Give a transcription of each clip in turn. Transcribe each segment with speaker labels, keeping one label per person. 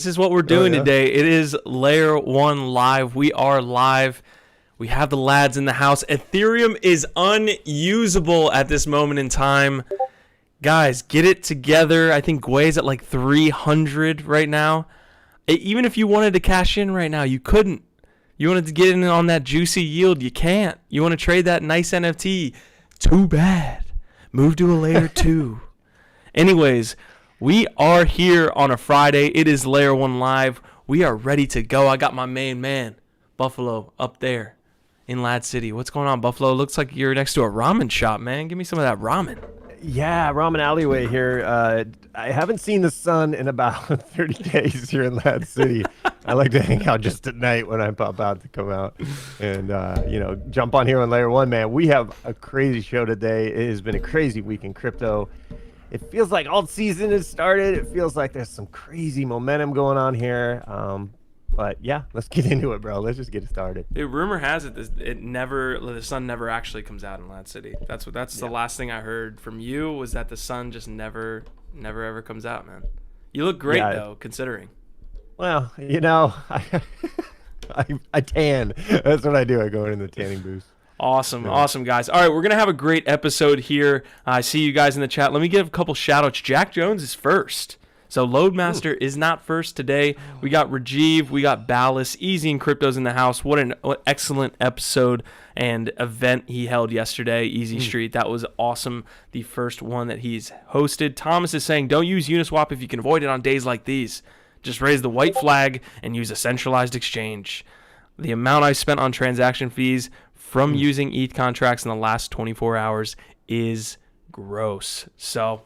Speaker 1: This is what we're doing today. It is Layer 1 Live. We are live. We have the lads in the house. Ethereum is unusable at this moment in time. Guys, get it together. I think Gwei's at like 300 right now. Even if you wanted to cash in right now, you couldn't. You wanted to get in on that juicy yield, you can't. You want to trade that nice NFT, too bad. Move to a Layer 2. Anyways, we are here on a Friday. It is Layer 1 Live. We are ready to go. I got my main man, Buffalo, up there in Lad City. What's going on, Buffalo? Looks like you're next to a ramen shop, man. Give me some of that ramen.
Speaker 2: Yeah, ramen alleyway here. I haven't seen the sun in about 30 days here in Lad City. I like to hang out just at night when I'm about to come out and, jump on here on Layer 1, man. We have a crazy show today. It has been a crazy week in crypto. It feels like alt season has started. It feels like there's some crazy momentum going on here. But yeah, let's get into it, bro. Let's just get it started.
Speaker 1: Dude, rumor has it the sun never actually comes out in Lad City. That's the last thing I heard from you, was that the sun just never ever comes out, man. You look great though, considering.
Speaker 2: Well, I tan. That's what I do. I go in the tanning booth.
Speaker 1: Awesome, guys. All right, we're going to have a great episode here. I see you guys in the chat. Let me give a couple shout-outs. Jack Jones is first. So Loadmaster is not first today. We got Rajiv, we got Ballas, Easy and Crypto's in the house. What an excellent episode and event he held yesterday, Easy Street. That was awesome, the first one that he's hosted. Thomas is saying, don't use Uniswap if you can avoid it on days like these. Just raise the white flag and use a centralized exchange. The amount I spent on transaction fees from using ETH contracts in the last 24 hours is gross. So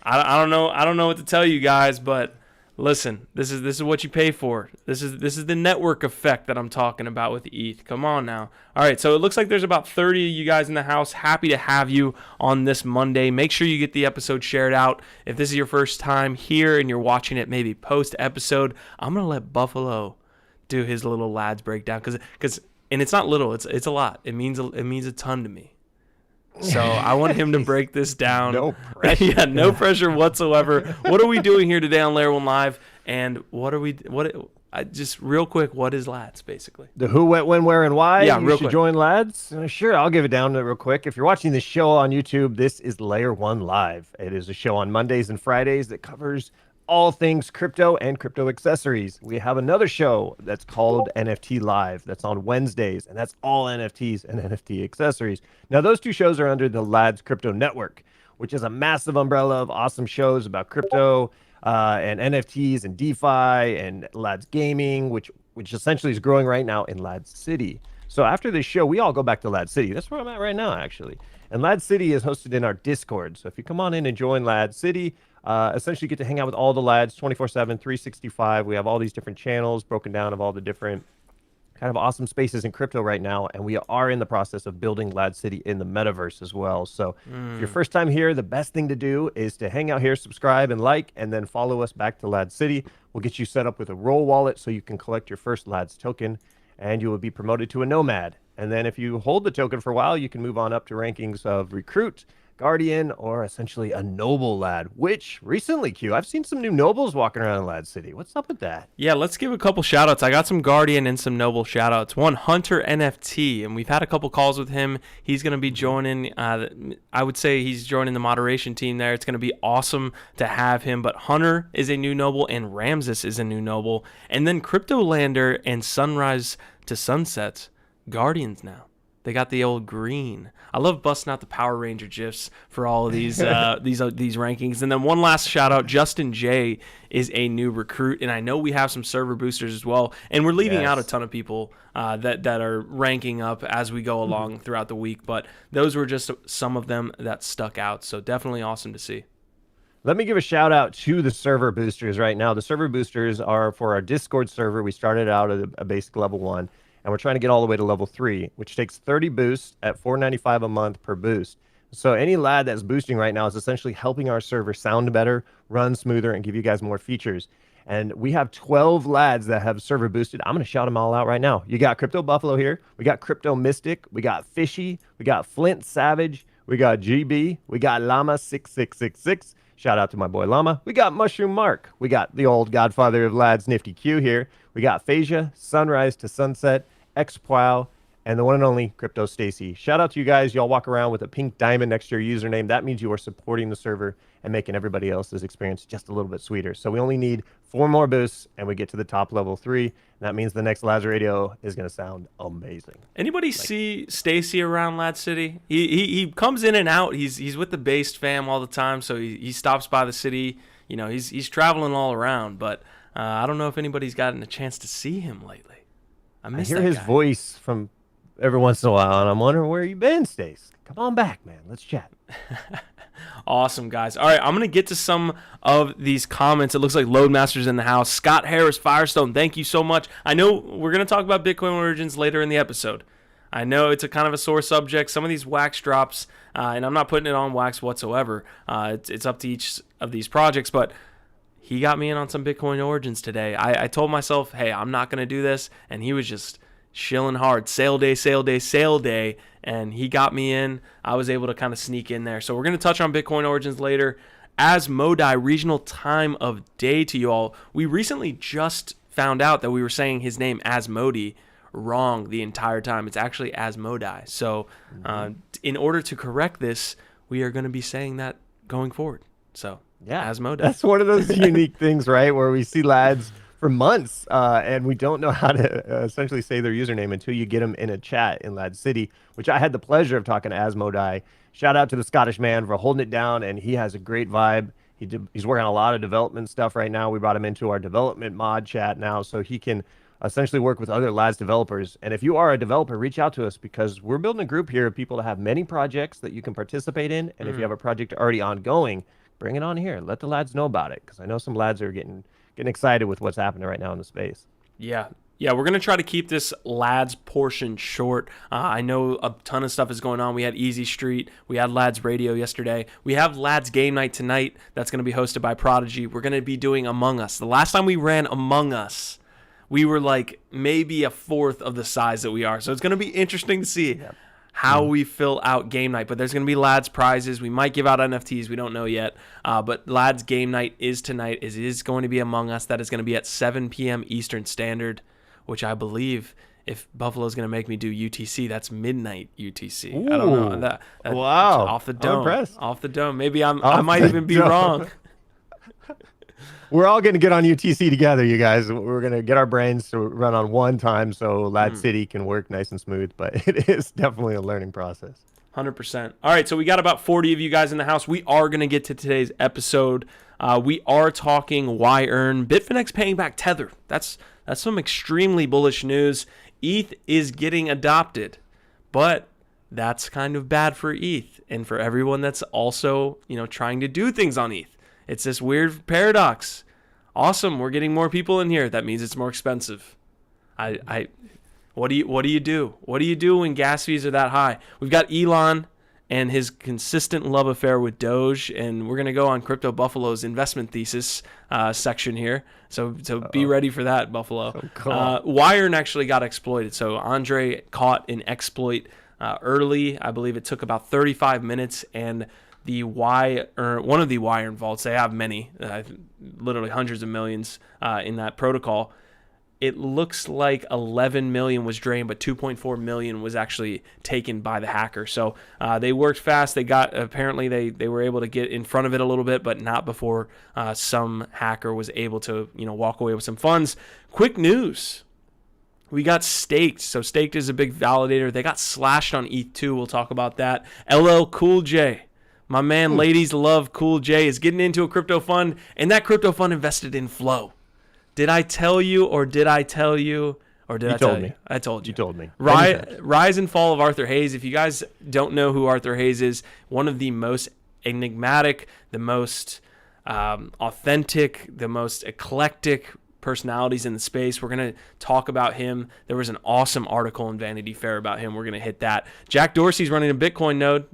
Speaker 1: I don't know what to tell you guys, but listen, this is what you pay for. This is the network effect that I'm talking about with ETH. Come on now. All right, so it looks like there's about 30 of you guys in the house. Happy to have you on this Monday. Make sure you get the episode shared out. If this is your first time here and you're watching it maybe post episode, I'm gonna let Buffalo do his little lads breakdown because and it's not little, it's a lot. It means a ton to me. So I want him to break this down.
Speaker 2: No pressure.
Speaker 1: Yeah, no pressure whatsoever. What are we doing here today on Layer 1 Live? And just real quick, what is Lads, basically?
Speaker 2: The who, what, when, where, and why.
Speaker 1: Yeah,
Speaker 2: you
Speaker 1: real
Speaker 2: should
Speaker 1: quick.
Speaker 2: join Lads. Sure, I'll give it down real quick. If you're watching the show on YouTube, this is Layer 1 Live. It is a show on Mondays and Fridays that covers all things crypto and crypto accessories. We have another show that's called NFT Live. That's on Wednesdays, and that's all NFTs and NFT accessories. Now, those two shows are under the Lads Crypto Network, which is a massive umbrella of awesome shows about crypto and NFTs and DeFi and Lads Gaming, which essentially is growing right now in Lads City. So after this show, we all go back to Lads City. That's where I'm at right now, actually. And Lads City is hosted in our Discord. So if you come on in and join Lads City, essentially you get to hang out with all the lads 24/7, 365. We have all these different channels broken down of all the different kind of awesome spaces in crypto right now. And we are in the process of building Lad City in the metaverse as well. So if your first time here, the best thing to do is to hang out here, subscribe and like, and then follow us back to Lad City. We'll get you set up with a roll wallet so you can collect your first Lads token, and you will be promoted to a nomad. And then if you hold the token for a while, you can move on up to rankings of recruit, guardian, or essentially a noble lad, which recently, Q, I've seen some new nobles walking around in Lad City. What's up with that?
Speaker 1: Yeah, let's give a couple shout outs. I got some guardian and some noble shout outs. One, Hunter NFT, and we've had a couple calls with him. He's going to be joining, I would say he's joining the moderation team there. It's going to be awesome to have him. But Hunter is a new noble and Ramses is a new noble. And then Cryptolander and Sunrise to Sunset, guardians now. They got the old green. I love busting out the Power Ranger gifs for all of these these rankings. And then one last shout out, Justin J is a new recruit, and I know we have some server boosters as well. And we're leaving out a ton of people that are ranking up as we go along throughout the week. But those were just some of them that stuck out. So definitely awesome to see.
Speaker 2: Let me give a shout out to the server boosters right now. The server boosters are for our Discord server. We started out at a basic level 1. And we're trying to get all the way to level 3, which takes 30 boosts at $4.95 a month per boost. So any lad that's boosting right now is essentially helping our server sound better, run smoother, and give you guys more features. And we have 12 lads that have server boosted. I'm going to shout them all out right now. You got Crypto Buffalo here. We got Crypto Mystic. We got Fishy. We got Flint Savage. We got GB. We got Llama 6666. Shout out to my boy Llama. We got Mushroom Mark. We got the old godfather of lads, Nifty Q here. We got Phasia, Sunrise to Sunset, Xplow, and the one and only Crypto Stacy. Shout out to you guys. Y'all walk around with a pink diamond next to your username. That means you are supporting the server and making everybody else's experience just a little bit sweeter. So we only need 4 more boosts and we get to the top level 3. That means the next Lads Radio is going to sound amazing.
Speaker 1: Anybody see Stacy around Lad City? He comes in and out. He's with the Based fam all the time, so he stops by the city. You know, he's traveling all around, but I don't know if anybody's gotten a chance to see him lately. I
Speaker 2: hear his voice from every once in a while, and I'm wondering where you been, Stace. Come on back, man. Let's chat.
Speaker 1: Awesome, guys. All right, I'm going to get to some of these comments. It looks like Loadmaster's in the house. Scott Harris, Firestone, thank you so much. I know we're going to talk about Bitcoin origins later in the episode. I know it's a kind of a sore subject. Some of these wax drops, and I'm not putting it on wax whatsoever. It's up to each of these projects, but he got me in on some Bitcoin origins today. I told myself, hey, I'm not going to do this, and he was just chilling hard. Sale day, sale day, sale day. And he got me in. I was able to kind of sneak in there. So we're going to touch on Bitcoin origins later. As Modi, regional time of day to you all. We recently just found out that we were saying his name as Modi wrong the entire time. It's actually as Modi. So in order to correct this, we are going to be saying that going forward. So
Speaker 2: yeah,
Speaker 1: as Modi.
Speaker 2: That's one of those unique things, right? Where we see lads for months, and we don't know how to essentially say their username until you get them in a chat in Lad City, which I had the pleasure of talking to Asmodai. Shout out to the Scottish man for holding it down, and he has a great vibe. He's working on a lot of development stuff right now. We brought him into our development mod chat now, so he can essentially work with other Lads developers. And if you are a developer, reach out to us, because we're building a group here of people that have many projects that you can participate in. And if you have a project already ongoing, bring it on here. Let the Lads know about it, because I know some Lads are getting excited with what's happening right now in the space.
Speaker 1: Yeah, we're going to try to keep this Lads portion short. I know a ton of stuff is going on. We had Easy Street. We had Lads Radio yesterday. We have Lads Game Night tonight. That's going to be hosted by Prodigy. We're going to be doing Among Us. The last time we ran Among Us, we were like maybe a fourth of the size that we are. So it's going to be interesting to see how we fill out Game Night. But there's going to be Lads prizes. We might give out NFTs. We don't know yet. But Lads Game Night is tonight. It is going to be Among Us. That is going to be at 7 p.m. Eastern Standard, which I believe, if Buffalo's going to make me do UTC, that's midnight UTC.
Speaker 2: Ooh.
Speaker 1: I don't know.
Speaker 2: Wow.
Speaker 1: Off the dome.
Speaker 2: I'm impressed.
Speaker 1: Off the dome. Maybe I might even be wrong.
Speaker 2: We're all going to get on UTC together, you guys. We're going to get our brains to run on one time so Lad City can work nice and smooth, but it is definitely a learning process.
Speaker 1: 100%. All right, so we got about 40 of you guys in the house. We are going to get to today's episode. We are talking Yearn. Bitfinex paying back Tether. That's some extremely bullish news. ETH is getting adopted, but that's kind of bad for ETH and for everyone that's also, trying to do things on ETH. It's this weird paradox. Awesome, we're getting more people in here. That means it's more expensive. What do you do? What do you do when gas fees are that high? We've got Elon and his consistent love affair with Doge, and we're gonna go on Crypto Buffalo's investment thesis section here. So be ready for that, Buffalo.
Speaker 2: So cool.
Speaker 1: Yearn actually got exploited. So Andre caught an exploit early. I believe it took about 35 minutes, and one of the Yearn vaults, they have many, literally hundreds of millions in that protocol. It looks like 11 million was drained, but 2.4 million was actually taken by the hacker. So they worked fast. Apparently they were able to get in front of it a little bit, but not before some hacker was able to walk away with some funds. Quick news. We got Staked. So Staked is a big validator. They got slashed on ETH2. We'll talk about that. LL Cool J. My man, ladies love Cool J, is getting into a crypto fund, and that crypto fund invested in Flow. Did I tell you, or did I tell you, or did I tell you? I told you.
Speaker 2: You told me.
Speaker 1: Rise and fall of Arthur Hayes. If you guys don't know who Arthur Hayes is, one of the most enigmatic, the most authentic, the most eclectic personalities in the space. We're going to talk about him. There was an awesome article in Vanity Fair about him. We're going to hit that. Jack Dorsey's running a Bitcoin node.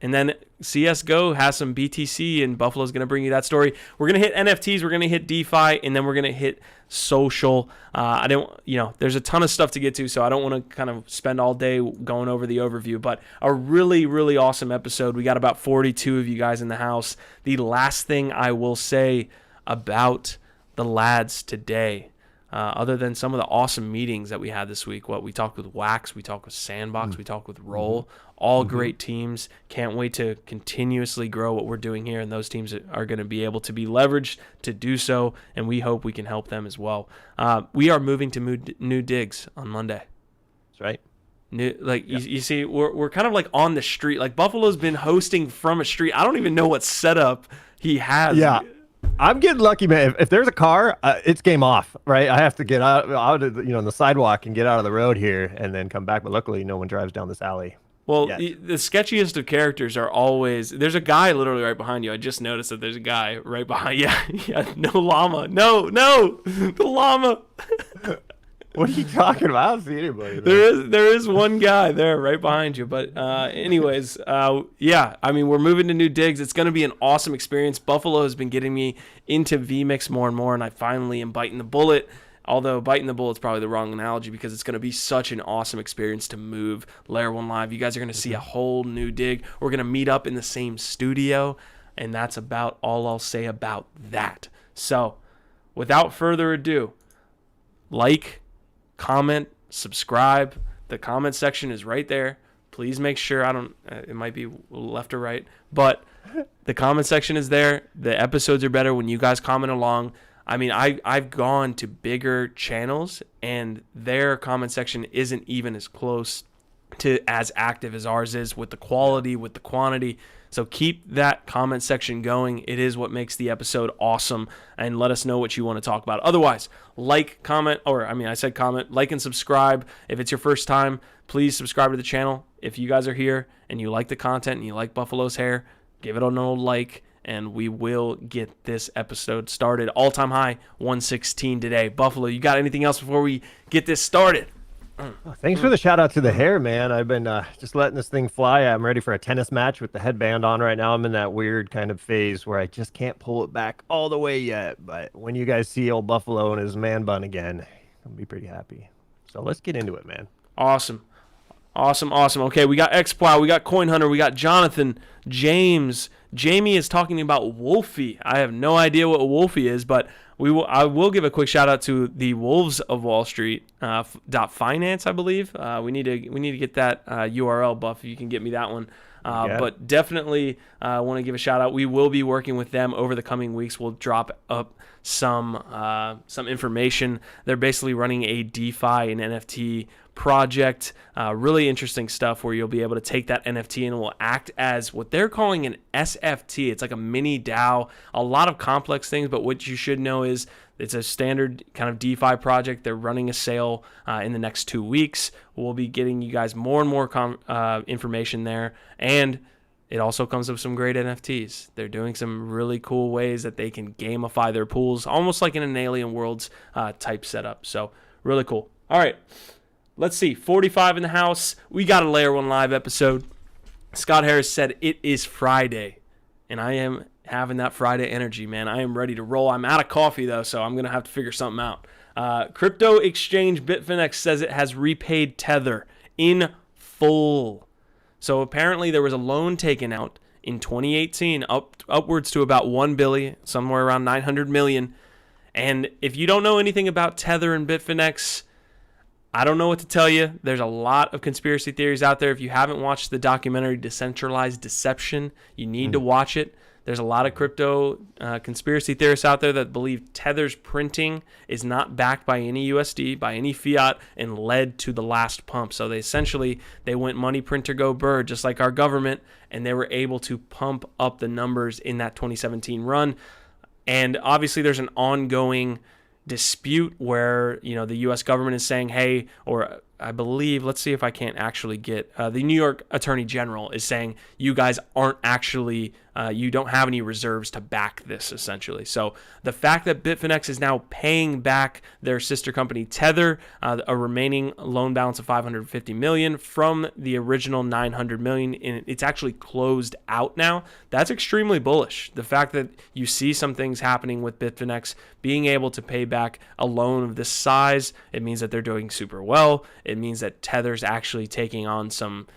Speaker 1: And then CSGO has some BTC, and Buffalo's going to bring you that story. We're going to hit NFTs, we're going to hit DeFi, and then we're going to hit social. There's a ton of stuff to get to, so I don't want to kind of spend all day going over the overview, but a really, really awesome episode. We got about 42 of you guys in the house. The last thing I will say about the lads today, other than some of the awesome meetings that we had this week, we talked with Wax, we talked with Sandbox, we talked with Roll, all great teams. Can't wait to continuously grow what we're doing here, and those teams are going to be able to be leveraged to do so, and we hope we can help them as well. We are moving to new digs on Monday.
Speaker 2: That's right.
Speaker 1: You see, we're kind of like on the street. Like Buffalo's been hosting from a street. I don't even know what setup he has.
Speaker 2: Yeah. I'm getting lucky, man. If there's a car, it's game off, right? I have to get out of on the sidewalk and get out of the road here and then come back. But luckily, no one drives down this alley.
Speaker 1: Well, the sketchiest of characters are always, there's a guy literally right behind you. I just noticed that there's a guy right behind you. Yeah, no llama. No, the llama.
Speaker 2: What are you talking about? I don't see anybody.
Speaker 1: There is one guy there right behind you. But anyways, we're moving to new digs. It's going to be an awesome experience. Buffalo has been getting me into VMix more and more, and I finally am biting the bullet. Although biting the bullet is probably the wrong analogy, because it's going to be such an awesome experience to move Layer 1 Live. You guys are going to see a whole new dig. We're going to meet up in the same studio, and that's about all I'll say about that. So without further ado, like, comment, subscribe. The comment section is right there. Please make sure, it might be left or right, but the comment section is there. The episodes are better when you guys comment along. I mean, I've gone to bigger channels, and their comment section isn't even as close to as active as ours is, with the quality, with the quantity. So keep that comment section going. It is what makes the episode awesome, and let us know what you want to talk about. Otherwise, like, comment, comment, like and subscribe. If it's your first time, please subscribe to the channel. If you guys are here and you like the content and you like Buffalo's hair, give it an old like, and we will get this episode started. All-time high, 116 today. Buffalo, you got anything else before we get this started?
Speaker 2: Thanks for the shout out to the hair, man. I've been just letting this thing fly. I'm ready for a tennis match with the headband on right now. I'm in that weird kind of phase where I just can't pull it back all the way yet. But when you guys see old Buffalo and his man bun again, I'll be pretty happy. So let's get into it, man.
Speaker 1: Awesome. Okay, we got XPlow, we got Coin Hunter, we got Jonathan, James. Jamie is talking about Wolfie. I have no idea what Wolfie is, but I will give a quick shout out to the Wolves of Wall Street .finance, I believe. We need to get that URL, Buff. If you can get me that one. But definitely want to give a shout out. We will be working with them over the coming weeks. We'll drop up some information. They're basically running a DeFi and NFT project, really interesting stuff, where you'll be able to take that NFT and it will act as what they're calling an SFT. It's like a mini DAO, a lot of complex things, but what you should know is it's a standard kind of DeFi project. They're running a sale in the next 2 weeks. We'll be getting you guys more and more information there, and it also comes with some great NFTs. They're doing some really cool ways that they can gamify their pools, almost like in an Alien Worlds type setup. So really cool. All right. Let's see, 45 in the house. We got a Layer 1 Live episode. Scott Harris said it is Friday, and I am having that Friday energy, man. I am ready to roll. I'm out of coffee, though, so I'm going to have to figure something out. Crypto exchange Bitfinex says it has repaid Tether in full. So apparently there was a loan taken out in 2018, upwards to about $1 billion, somewhere around $900 million. And if you don't know anything about Tether and Bitfinex, I don't know what to tell you. There's a lot of conspiracy theories out there. If you haven't watched the documentary Decentralized Deception, you need to watch it. There's a lot of crypto conspiracy theorists out there that believe Tether's printing is not backed by any USD, by any fiat, and led to the last pump. So they went money printer go bird, just like our government, and they were able to pump up the numbers in that 2017 run. And obviously there's an ongoing dispute where the U.S. government is saying, hey, or I believe, let's see if I can't actually get, the New York Attorney General is saying you guys aren't actually, you don't have any reserves to back this, essentially. So the fact that Bitfinex is now paying back their sister company Tether a remaining loan balance of $550 million from the original $900 million, and it's actually closed out now, that's extremely bullish. The fact that you see some things happening with Bitfinex being able to pay back a loan of this size, it means that they're doing super well. It means that Tether's actually taking on some,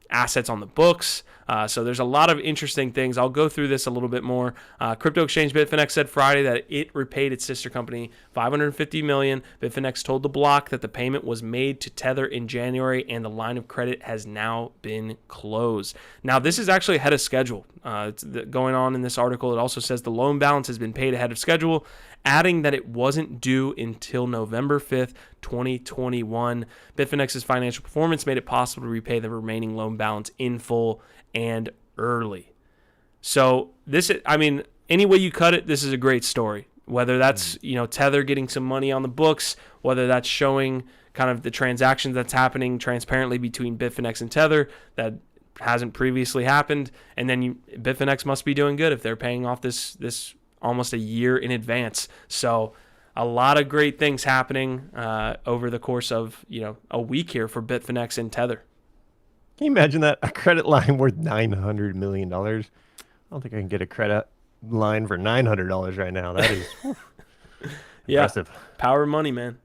Speaker 1: assets on the books. So there's a lot of interesting things. I'll go through this a little bit more. Crypto exchange Bitfinex said Friday that it repaid its sister company $550 million. Bitfinex told the block that the payment was made to Tether in January and the line of credit has now been closed. Now, this is actually ahead of schedule. It's going on in this article. It also says the loan balance has been paid ahead of schedule, adding that it wasn't due until November 5th, 2021. Bitfinex's financial performance made it possible to repay the remaining loan balance in full and early. So this, any way you cut it, this is a great story. Whether that's, Tether getting some money on the books, whether that's showing kind of the transactions that's happening transparently between Bitfinex and Tether that hasn't previously happened, and then Bitfinex must be doing good if they're paying off this almost a year in advance. So a lot of great things happening over the course of a week here for Bitfinex and Tether.
Speaker 2: Can you imagine that? A credit line worth $900 million. I don't think I can get a credit line for $900 right now. That is impressive.
Speaker 1: Power of money, man.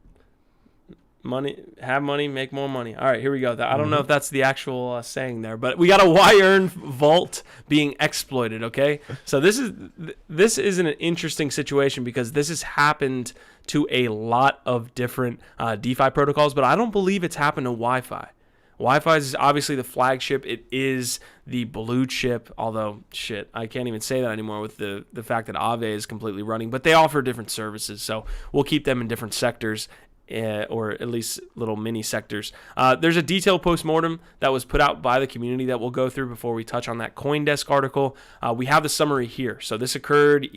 Speaker 1: Have money, make more money. All right, here we go. I don't know if that's the actual saying there, but we got a Yearn vault being exploited. Okay, so this is an interesting situation because this has happened to a lot of different DeFi protocols, but I don't believe it's happened to Wi-Fi. Wi-Fi is obviously the flagship. It is the blue chip, although, I can't even say that anymore with the fact that AAVE is completely running, but they offer different services, so we'll keep them in different sectors. Or at least little mini sectors. There's a detailed postmortem that was put out by the community that we'll go through before we touch on that CoinDesk article. We have the summary here. So this occurred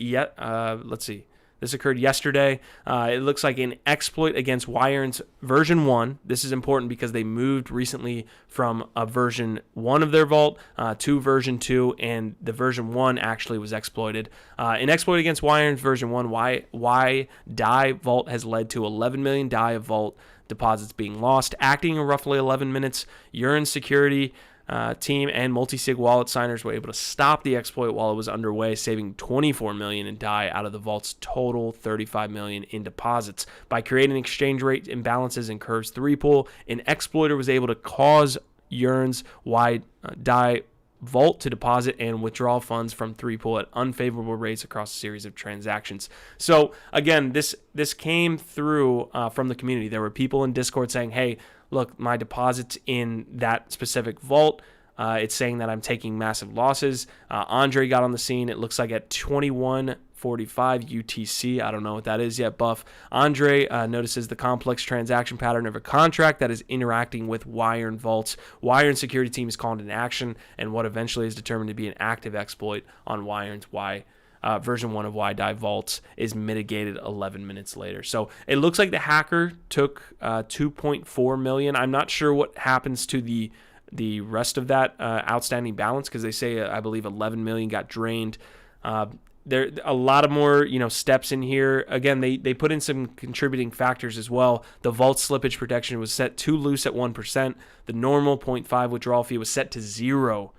Speaker 1: This occurred yesterday. It looks like an exploit against Yearn's version 1. This is important because they moved recently from a version 1 of their vault to version 2, and the version 1 actually was exploited. An exploit against Yearn's version 1, Y DAI vault has led to 11 million DAI of vault deposits being lost. Acting in roughly 11 minutes, Yearn security team and multi-sig wallet signers were able to stop the exploit while it was underway, saving 24 million in DAI out of the vault's total 35 million in deposits. By creating exchange rate imbalances in Curve's 3 pool, an exploiter was able to cause Yearn's DAI vault to deposit and withdraw funds from 3 pool at unfavorable rates across a series of transactions. So again, this came through from the community. There were people in Discord saying, hey, look, my deposit's in that specific vault. It's saying that I'm taking massive losses. Andre got on the scene. It looks like at 21:45 UTC. I don't know what that is yet, Buff. Andre notices the complex transaction pattern of a contract that is interacting with Yearn vaults. Yearn security team is called into action, and what eventually is determined to be an active exploit on Yearn's version 1 of YDAI vaults is mitigated 11 minutes later. So it looks like the hacker took 2.4 million. I'm not sure what happens to the rest of that outstanding balance because they say I believe 11 million got drained. There a lot of more steps in here. Again, they put in some contributing factors as well. The vault slippage protection was set too loose at 1%. The normal 0.5 withdrawal fee was set to 0%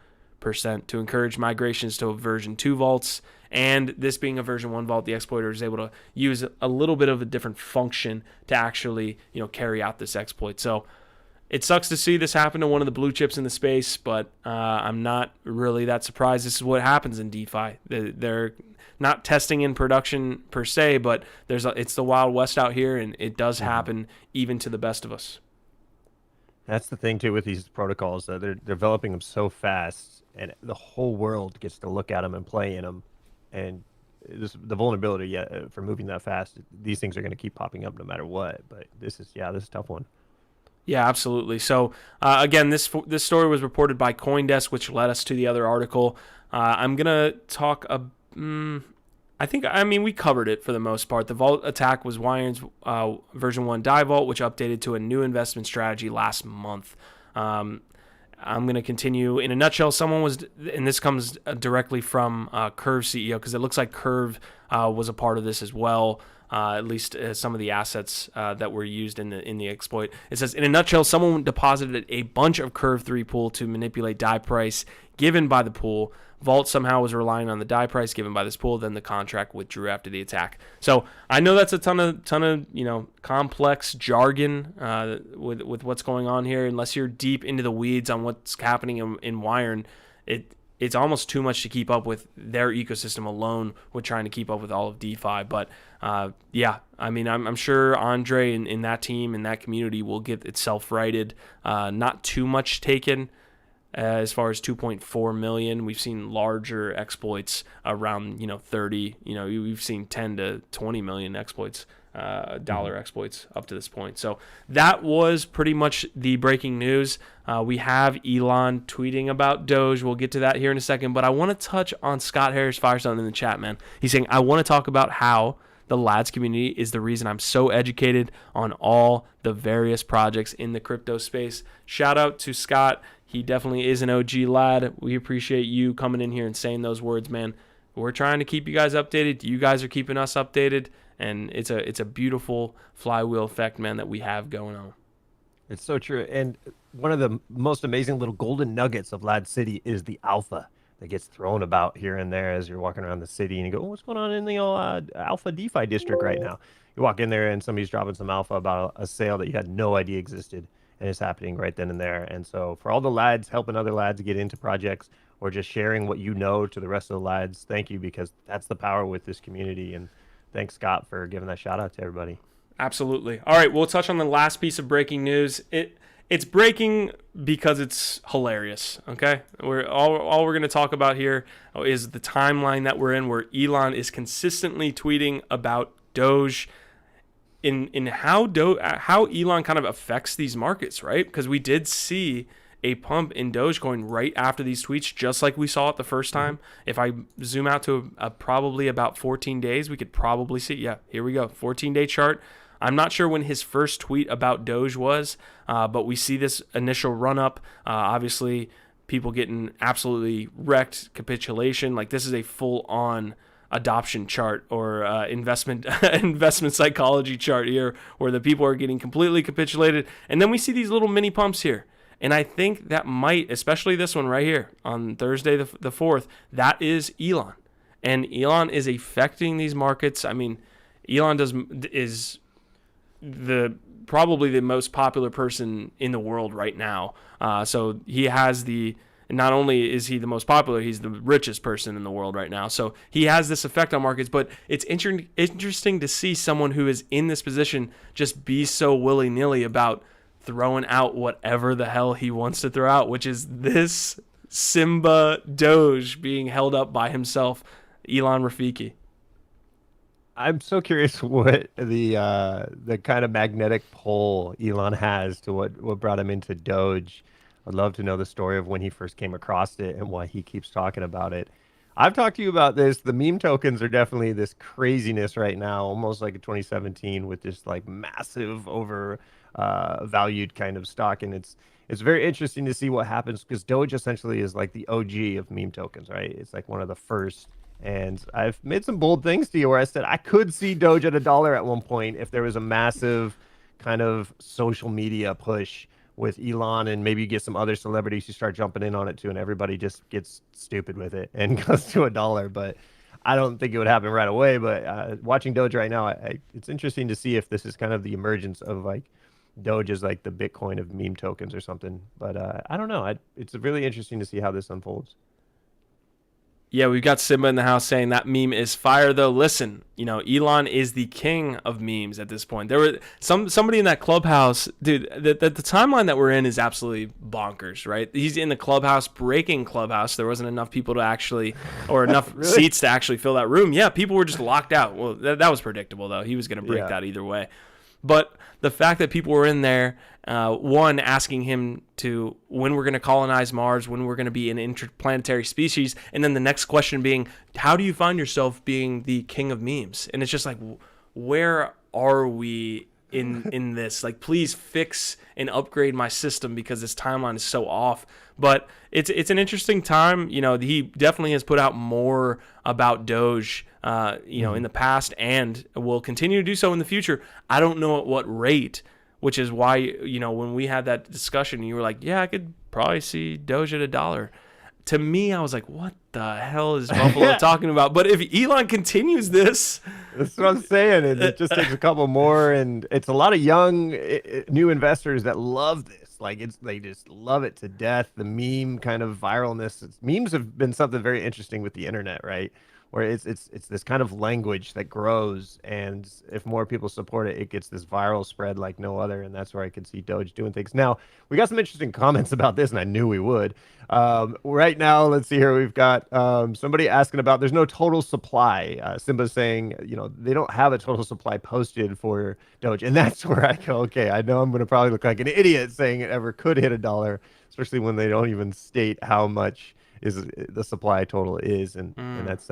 Speaker 1: to encourage migrations to version 2 vaults. And this being a version 1 vault, the exploiter is able to use a little bit of a different function to actually, carry out this exploit. So it sucks to see this happen to one of the blue chips in the space, but I'm not really that surprised. This is what happens in DeFi. They're not testing in production per se, but it's the Wild West out here, and it does happen even to the best of us.
Speaker 2: That's the thing, too, with these protocols. They're developing them so fast, and the whole world gets to look at them and play in them. And the vulnerability for moving that fast, these things are going to keep popping up no matter what. But this is a tough one.
Speaker 1: Yeah, absolutely. So again, this story was reported by CoinDesk, which led us to the other article. I'm gonna talk I mean, we covered it for the most part. The vault attack was Yearn's version 1 DAI vault, which updated to a new investment strategy last month. I'm going to continue. In a nutshell, someone was, and this comes directly from Curve CEO, because it looks like Curve was a part of this as well. At least some of the assets that were used in the exploit. It says, in a nutshell, someone deposited a bunch of Curve 3 pool to manipulate DAI price given by the pool. Vault somehow was relying on the DAI price given by this pool. Then the contract withdrew after the attack. So I know that's a ton of complex jargon with what's going on here. Unless you're deep into the weeds on what's happening in Yearn, it's almost too much to keep up with their ecosystem alone with trying to keep up with all of DeFi. But yeah, I mean, I'm sure Andre in that team, in that community, will get itself righted. Not too much taken as far as 2.4 million. We've seen larger exploits around 30. We've seen 10 to 20 million exploits. Dollar exploits up to this point. So that was pretty much the breaking news. We have Elon tweeting about Doge. We'll get to that here in a second, but I want to touch on Scott Harris Firestone in the chat, man. He's saying, I want to talk about how the LADS community is the reason I'm so educated on all the various projects in the crypto space. Shout out to Scott. He definitely is an OG lad. We appreciate you coming in here and saying those words, man. We're trying to keep you guys updated. You guys are keeping us updated. And it's a beautiful flywheel effect, man, that we have going on.
Speaker 2: It's so true. And one of the most amazing little golden nuggets of Lad City is the alpha that gets thrown about here and there as you're walking around the city and you go, what's going on in the alpha DeFi district right now? You walk in there and somebody's dropping some alpha about a sale that you had no idea existed, and it's happening right then and there. And so for all the lads helping other lads get into projects or just sharing what you know to the rest of the lads, thank you, because that's the power with this community. And thanks, Scott, for giving that shout out to everybody.
Speaker 1: Absolutely. All right, we'll touch on the last piece of breaking news. It's breaking because it's hilarious. Okay, all we're going to talk about here is the timeline that we're in, where Elon is consistently tweeting about Doge, in how Elon kind of affects these markets, right? Because we did see a pump in Dogecoin right after these tweets, just like we saw it the first time. If I zoom out to probably about 14 days, we could probably see, yeah, here we go, 14-day chart. I'm not sure when his first tweet about Doge was, but we see this initial run-up. Obviously, people getting absolutely wrecked, capitulation. Like, this is a full-on adoption chart or investment psychology chart here, where the people are getting completely capitulated. And then we see these little mini pumps here. And I think that might, especially this one right here on Thursday the 4th, that is Elon. And Elon is affecting these markets. I mean, Elon is probably the most popular person in the world right now. So he has not only is he the most popular, he's the richest person in the world right now. So he has this effect on markets, but it's interesting to see someone who is in this position just be so willy-nilly about throwing out whatever the hell he wants to throw out, which is this Simba Doge being held up by himself, Elon Rafiki.
Speaker 2: I'm so curious what the kind of magnetic pull Elon has to what brought him into Doge. I'd love to know the story of when he first came across it and why he keeps talking about it. I've talked to you about this. The meme tokens are definitely this craziness right now, almost like a 2017 with this like massive valued kind of stock. And it's very interesting to see what happens, because Doge essentially is like the OG of meme tokens, right? It's like one of the first. And I've made some bold things to you where I said I could see Doge at $1 at one point if there was a massive kind of social media push with Elon, and maybe you get some other celebrities who start jumping in on it too, and everybody just gets stupid with it and goes to $1. But I don't think it would happen right away. But watching Doge right now, it's interesting to see if this is kind of the emergence of like Doge is like the Bitcoin of meme tokens or something. But I don't know. It's really interesting to see how this unfolds.
Speaker 1: Yeah, we've got Simba in the house saying that meme is fire, though. Listen, Elon is the king of memes at this point. There were somebody in that clubhouse, dude. The timeline that we're in is absolutely bonkers, right? He's in the clubhouse, breaking clubhouse. There wasn't enough people to actually, or enough
Speaker 2: really?
Speaker 1: seats to actually fill that room. Yeah, people were just locked out. Well, that was predictable, though. He was going to break that either way. But the fact that people were in there, one, asking him to when we're going to colonize Mars, when we're going to be an interplanetary species, and then the next question being, how do you find yourself being the king of memes? And it's just like, where are we in this? Like, please fix and upgrade my system because this timeline is so off. But it's an interesting time. You know, he definitely has put out more about Doge, in the past, and will continue to do so in the future. I don't know at what rate, which is why, when we had that discussion, you were like, yeah, I could probably see Doge at $1. To me, I was like, what the hell is Buffalo talking about? But if Elon continues this...
Speaker 2: That's what I'm saying. It just takes a couple more, and it's a lot of young, new investors that love this. Like, they just love it to death. The meme kind of viralness. Memes have been something very interesting with the internet, right? Where it's this kind of language that grows, and if more people support it, it gets this viral spread like no other, and that's where I could see Doge doing things. Now, we got some interesting comments about this, and I knew we would. Right now, let's see here. We've got somebody asking about there's no total supply. Simba's saying, they don't have a total supply posted for Doge, and that's where I go, okay, I know I'm going to probably look like an idiot saying it ever could hit $1, especially when they don't even state how much is the supply total is, and that's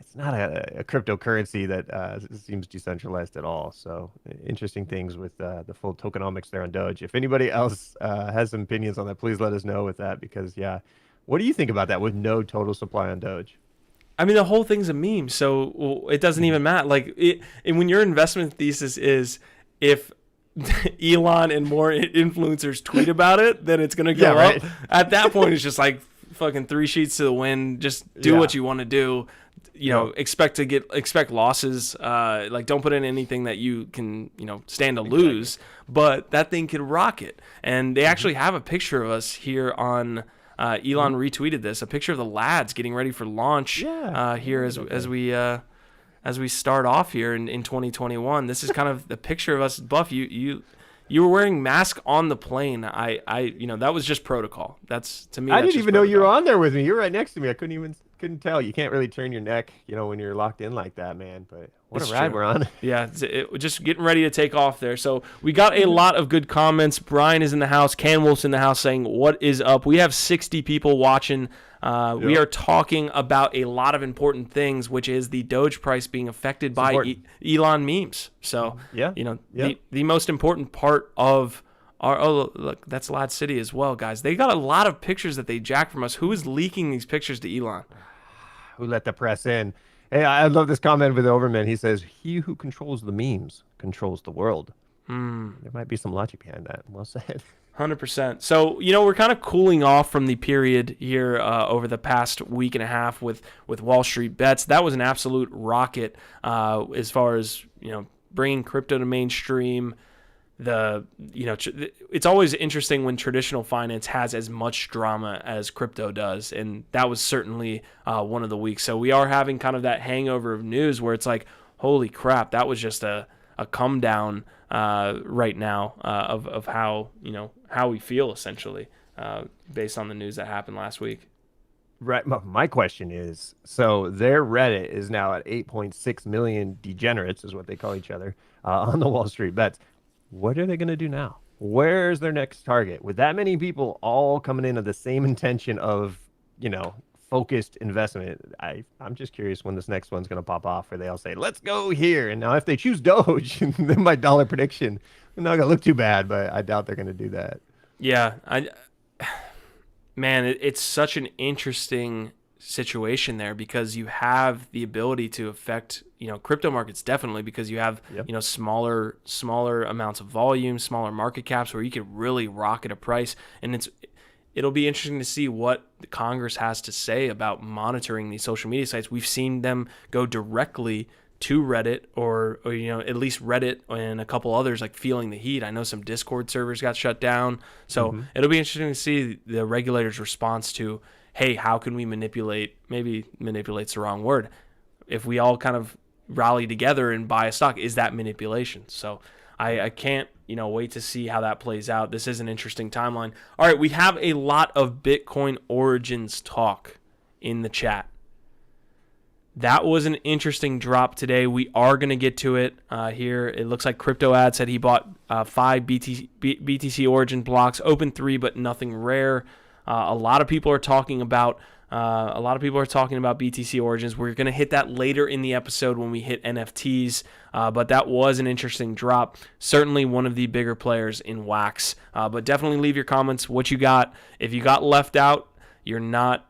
Speaker 2: it's not a cryptocurrency that seems decentralized at all. So interesting things with the full tokenomics there on Doge. If anybody else has some opinions on that, please let us know with that, because what do you think about that with no total supply on Doge?
Speaker 1: I mean, the whole thing's a meme, so it doesn't even matter. Like, and when your investment thesis is if Elon and more influencers tweet about it, then it's gonna go up. At that point, it's just like fucking 3 sheets to the wind. Just do what you want to do. Expect losses. Like, don't put in anything that you can stand to lose. But that thing could rocket. And they actually have a picture of us here on. Elon retweeted this, a picture of the lads getting ready for launch here as we start off here in 2021. This is kind of the picture of us. Buff, you were wearing mask on the plane. I that was just protocol. That's, to me,
Speaker 2: I didn't even know you were on there with me. You were right next to me. I couldn't tell. You can't really turn your neck, when you're locked in like that, man. But what a ride we're on.
Speaker 1: Yeah, just getting ready to take off there. So we got a lot of good comments. Brian is in the house. Can Wolf's in the house saying, what is up? We have 60 people watching. We are talking about a lot of important things, which is the Doge price being affected by Elon memes. So, the most important part of look, that's Lad City as well, guys. They got a lot of pictures that they jacked from us. Who is leaking these pictures to Elon?
Speaker 2: Who let the press in? Hey, I love this comment with Overman. He says, he who controls the memes controls the world. There might be some logic behind that. Well said.
Speaker 1: 100%. So, we're kind of cooling off from the period here over the past week and a half with Wall Street Bets. That was an absolute rocket as far as, bringing crypto to mainstream. It's always interesting when traditional finance has as much drama as crypto does, and that was certainly one of the weeks. So we are having kind of that hangover of news where it's like, holy crap, that was just a come down right now of how how we feel essentially based on the news that happened last week.
Speaker 2: Right. My question is, so their Reddit is now at 8.6 million degenerates, is what they call each other, on the Wall Street Bets. What are they going to do now? Where's their next target? With that many people all coming in of the same intention of, focused investment, I'm just curious when this next one's going to pop off, where they all say, let's go here. And now if they choose Doge, then my dollar prediction, it's not going to look too bad, but I doubt they're going to do that.
Speaker 1: Yeah. It's such an interesting situation there, because you have the ability to affect crypto markets, definitely, because you have smaller amounts of volume, smaller market caps, where you could really rocket a price. And it'll be interesting to see what the Congress has to say about monitoring these social media sites. We've seen them go directly to Reddit or at least Reddit and a couple others, like, feeling the heat. I know some Discord servers got shut down, so it'll be interesting to see the regulators' response to, hey, how can we manipulate? Maybe manipulate's the wrong word. If we all kind of rally together and buy a stock, is that manipulation? So I can't wait to see how that plays out. This is an interesting timeline. All right, we have a lot of Bitcoin origins talk in the chat. That was an interesting drop today. We are going to get to it here. It looks like CryptoAd said he bought 5 BTC Origin blocks, open 3, but nothing rare. A lot of people are talking about BTC Origins. We're going to hit that later in the episode when we hit NFTs, but that was an interesting drop. Certainly one of the bigger players in Wax. But definitely leave your comments what you got. If you got left out, you're not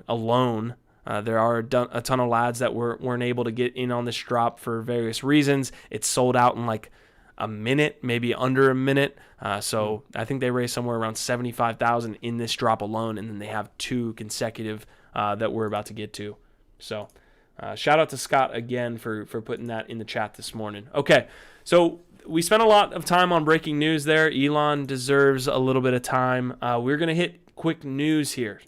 Speaker 1: alone. There are a ton of lads that weren't able to get in on this drop for various reasons. It's sold out in like a minute, maybe under a minute. So I think they raised somewhere around 75,000 in this drop alone, and then they have 2 consecutive that we're about to get to. So shout out to Scott again for putting that in the chat this morning. Okay, so we spent a lot of time on breaking news there. Elon deserves a little bit of time. We're going to hit quick news here.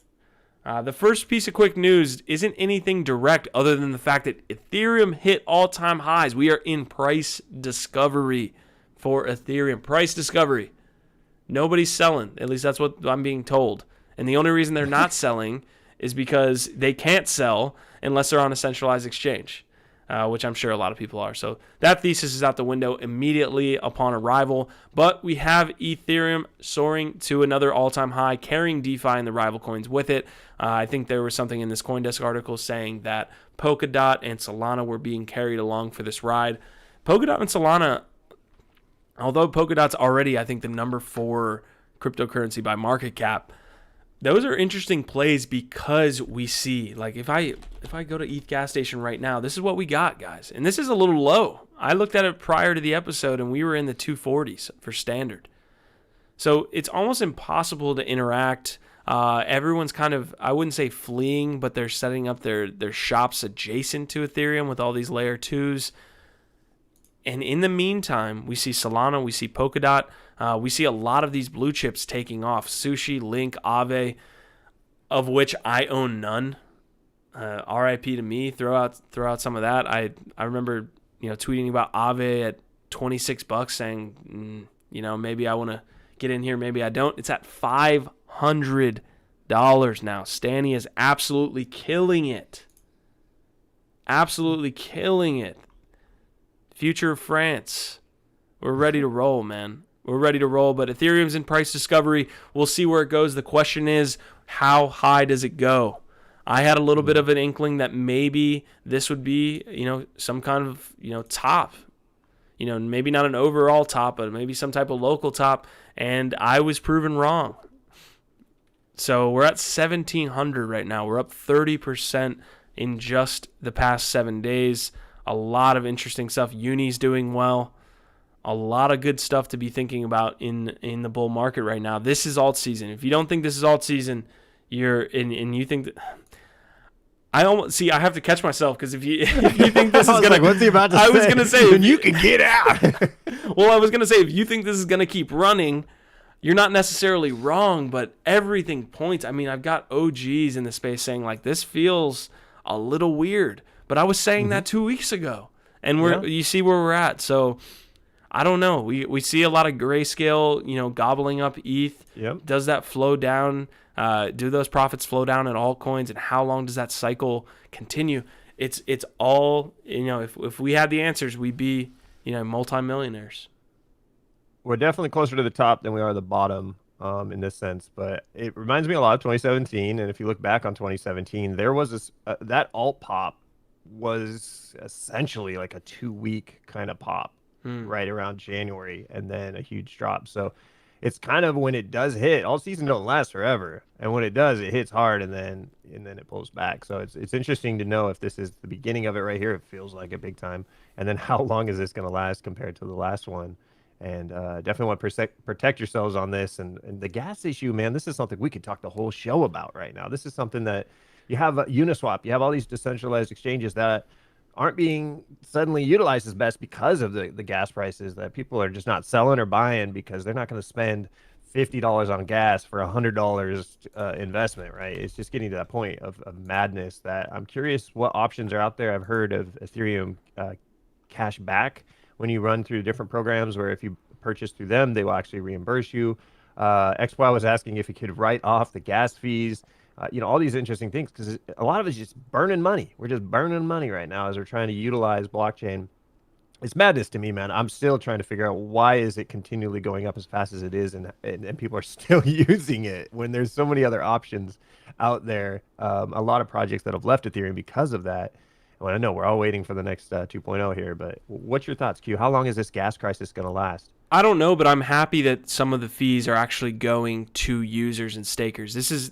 Speaker 1: The first piece of quick news isn't anything direct other than the fact that Ethereum hit all-time highs. We are in price discovery for Ethereum. Price discovery. Nobody's selling. At least that's what I'm being told. And the only reason they're not selling is because they can't sell unless they're on a centralized exchange, which I'm sure a lot of people are. So that thesis is out the window immediately upon arrival. But we have Ethereum soaring to another all-time high, carrying DeFi and the rival coins with it. I think there was something in this CoinDesk article saying that Polkadot and Solana were being carried along for this ride. Polkadot and Solana, although Polkadot's already, I think, the number 4 cryptocurrency by market cap, those are interesting plays because we see, like, if I go to ETH gas station right now, this is what we got, guys. And this is a little low. I looked at it prior to the episode, and we were in the 240s for standard. So it's almost impossible to interact. Everyone's kind of, I wouldn't say fleeing, but they're setting up their shops adjacent to Ethereum with all these layer 2s. And in the meantime, we see Solana, we see Polkadot, we see a lot of these blue chips taking off. Sushi, Link, AAVE, of which I own none. RIP to me. Throw out some of that. I remember tweeting about AAVE at $26, saying maybe I want to get in here, maybe I don't. It's at $500 now. Stanny is absolutely killing it. Absolutely killing it. Future of France. We're ready to roll, man. We're ready to roll, but Ethereum's in price discovery. We'll see where it goes. The question is, how high does it go? I had a little bit of an inkling that maybe this would be, some kind of, top. Maybe not an overall top, but maybe some type of local top, and I was proven wrong. So we're at 1,700 right now. We're up 30% in just the past 7 days. A lot of interesting stuff. Uni's doing well. A lot of good stuff to be thinking about in the bull market right now. This is alt season. If you don't think this is alt season, and you think that, I have to catch myself, because if you think this is gonna,
Speaker 2: what's he about to say?
Speaker 1: I was gonna say,
Speaker 2: and you can get out.
Speaker 1: Well, I was gonna say, if you think this is gonna keep running, you're not necessarily wrong, but everything points. I mean, I've got OGs in the space saying like this feels a little weird, but I was saying that 2 weeks ago, and you see where we're at. So I don't know. We see a lot of grayscale, gobbling up ETH.
Speaker 2: Yep.
Speaker 1: Does that flow down? Do those profits flow down in altcoins, and how long does that cycle continue? It's all, if we had the answers, we'd be, multimillionaires.
Speaker 2: We're definitely closer to the top than we are the bottom in this sense, but it reminds me a lot of 2017. And if you look back on 2017, there was this, that alt pop was essentially like a 2-week kind of pop right around January, and then a huge drop. So it's kind of, when it does hit, all season don't last forever, and when it does, it hits hard, and then it pulls back. So it's interesting to know if this is the beginning of it right here. It feels like a big time, and then how long is this going to last compared to the last one? And definitely want to protect yourselves on this. And the gas issue, man, this is something we could talk the whole show about right now. This is something that you have Uniswap, you have all these decentralized exchanges that aren't being suddenly utilized as best because of the gas prices, that people are just not selling or buying because they're not going to spend $50 on gas for $100 investment, right? It's just getting to that point of madness that I'm curious what options are out there. I've heard of Ethereum cash back when you run through different programs, where if you purchase through them, they will actually reimburse you. XY was asking if you could write off the gas fees. all these interesting things because a lot of it's just burning money. We're just burning money right now as we're trying to utilize blockchain. It's madness to me, man. I'm still trying to figure out why is it continually going up as fast as it is, and people are still using it when there's so many other options out there. A lot of projects that have left Ethereum because of that. Well, I know we're all waiting for the next 2.0 here, but what's your thoughts, Q? How long is this gas crisis going to last?
Speaker 1: I don't know, but I'm happy that some of the fees are actually going to users and stakers. This is,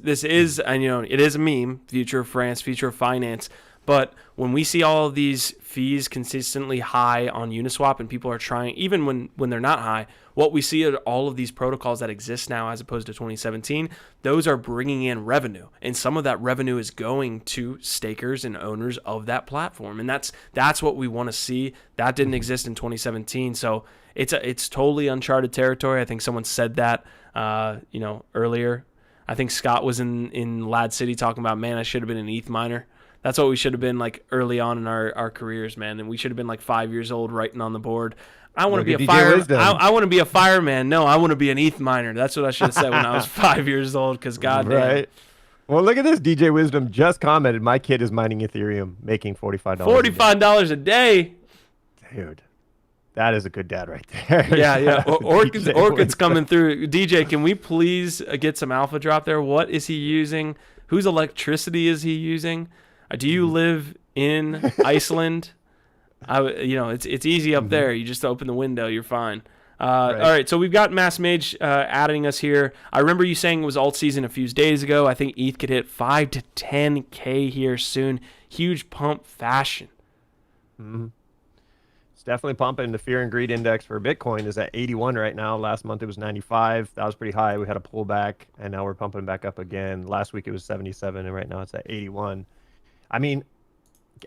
Speaker 1: and it is a meme, future of France, future of finance. But when we see all of these fees consistently high on Uniswap and people are trying, even when they're not high, what we see are all of these protocols that exist now as opposed to 2017, those are bringing in revenue. And some of that revenue is going to stakers and owners of that platform. And that's what we want to see. That didn't exist in 2017. So it's totally uncharted territory. I think someone said that earlier. I think Scott was in Lad City talking about, man, I should have been an ETH miner. That's what we should have been like early on in our careers, man. And we should have been like 5 years old writing on the board. I want to be a I want to be a fireman. No, I want to be an ETH miner. That's what I should have said when I was 5 years old, because goddamn. Right.
Speaker 2: Well, look at this. DJ Wisdom just commented, my kid is mining Ethereum, making $45.
Speaker 1: $45 a day?
Speaker 2: Dude, that is a good dad right there.
Speaker 1: Yeah. Orchid's coming through. DJ, can we please get some alpha drop there? What is he using? Whose electricity is he using? Do you live in Iceland? It's easy up there. You just open the window, you're fine. Right. All right, so we've got Mass Mage adding us here. I remember you saying it was alt season a few days ago. I think ETH could hit 5 to 10K here soon. Huge pump fashion.
Speaker 2: Mm-hmm. It's definitely pumping. The fear and greed index for Bitcoin is at 81 right now. Last month it was 95. That was pretty high. We had a pullback, and now we're pumping back up again. Last week it was 77, and right now it's at 81. I mean,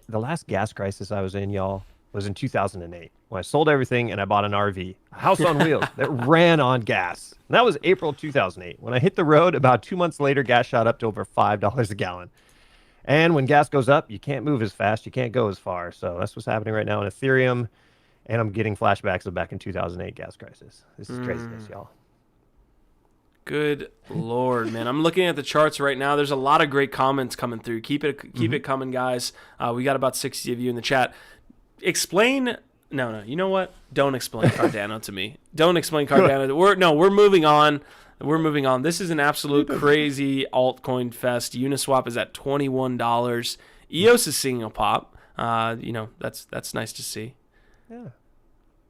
Speaker 2: the last gas crisis I was in, y'all, was in 2008 when I sold everything and I bought an RV, a house on wheels that ran on gas. And that was April 2008. When I hit the road, about 2 months later, gas shot up to over $5 a gallon. And when gas goes up, you can't move as fast. You can't go as far. So that's what's happening right now in Ethereum. And I'm getting flashbacks of back in 2008 gas crisis. This is craziness, y'all.
Speaker 1: Good Lord, man. I'm looking at the charts right now. There's a lot of great comments coming through. Keep it coming, guys. We got about 60 of you in the chat. Explain. No. You know what? Don't explain Cardano to me. Don't explain Cardano. We're moving on. We're moving on. This is an absolute crazy altcoin fest. Uniswap is at $21. EOS is seeing a pop. That's nice to see.
Speaker 2: Yeah.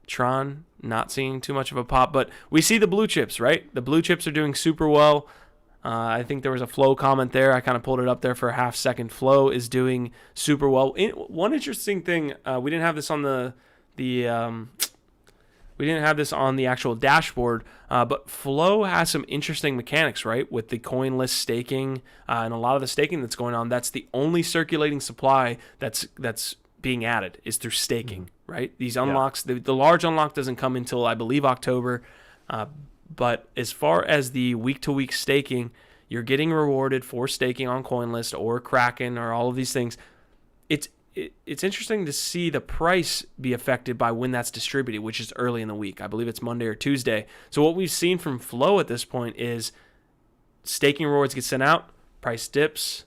Speaker 1: Tron not seeing too much of a pop, but we see the blue chips, right? The blue chips are doing super well. I think there was a Flow comment there. I kind of pulled it up there for a half second. Flow is doing super well. One interesting thing, we didn't have this on we didn't have this on the actual dashboard, but Flow has some interesting mechanics, right? With the coinless staking and a lot of the staking that's going on. That's the only circulating supply that's being added is through staking, right? These unlocks, the large unlock doesn't come until I believe October. But as far as the week-to-week staking, you're getting rewarded for staking on CoinList or Kraken or all of these things. It's interesting to see the price be affected by when that's distributed, which is early in the week. I believe it's Monday or Tuesday. So what we've seen from Flow at this point is staking rewards get sent out, price dips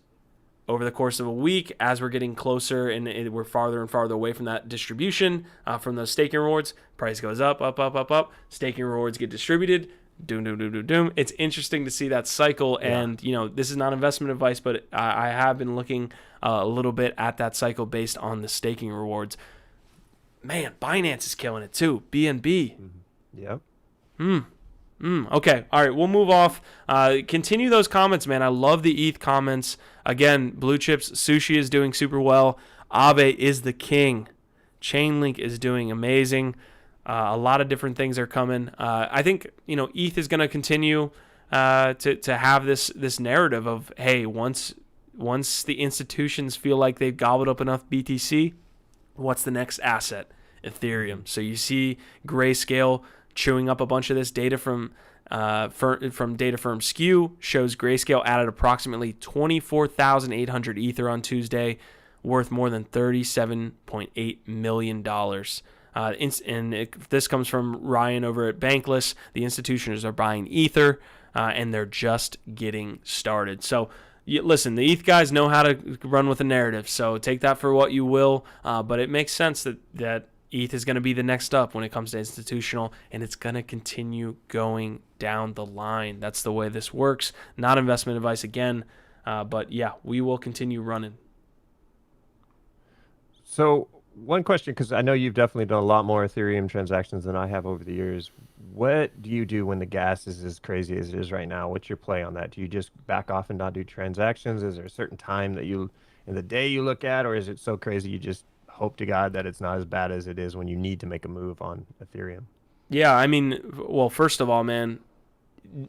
Speaker 1: over the course of a week as we're getting closer and we're farther and farther away from that distribution from those staking rewards. Price goes up. Staking rewards get distributed. Doom. It's interesting to see that cycle. Yeah. And, this is not investment advice, but I have been looking a little bit at that cycle based on the staking rewards. Man, Binance is killing it too. BNB.
Speaker 2: Yep.
Speaker 1: Okay. All right. We'll move off. Continue those comments, man. I love the ETH comments. Again, blue chips. Sushi is doing super well. AAVE is the king. Chainlink is doing amazing. A lot of different things are coming. I think, ETH is going to continue to have this narrative of, hey, once the institutions feel like they've gobbled up enough BTC, what's the next asset? Ethereum. So you see Grayscale chewing up a bunch of this data from data firm Skew shows Grayscale added approximately 24,800 Ether on Tuesday, worth more than $37.8 million. This comes from Ryan over at Bankless. The institutions are buying Ether, and they're just getting started. So listen, the ETH guys know how to run with a narrative, so take that for what you will. But it makes sense that ETH is going to be the next up when it comes to institutional, and it's going to continue going down the line. That's the way this works. Not investment advice again, but yeah, we will continue running.
Speaker 2: So one question, because I know you've definitely done a lot more Ethereum transactions than I have over the years. What do you do when the gas is as crazy as it is right now? What's your play on that? Do you just back off and not do transactions? Is there a certain time that you in the day you look at, or is it so crazy you just hope to God that it's not as bad as it is when you need to make a move on Ethereum?
Speaker 1: Yeah, I mean, well, first of all, man,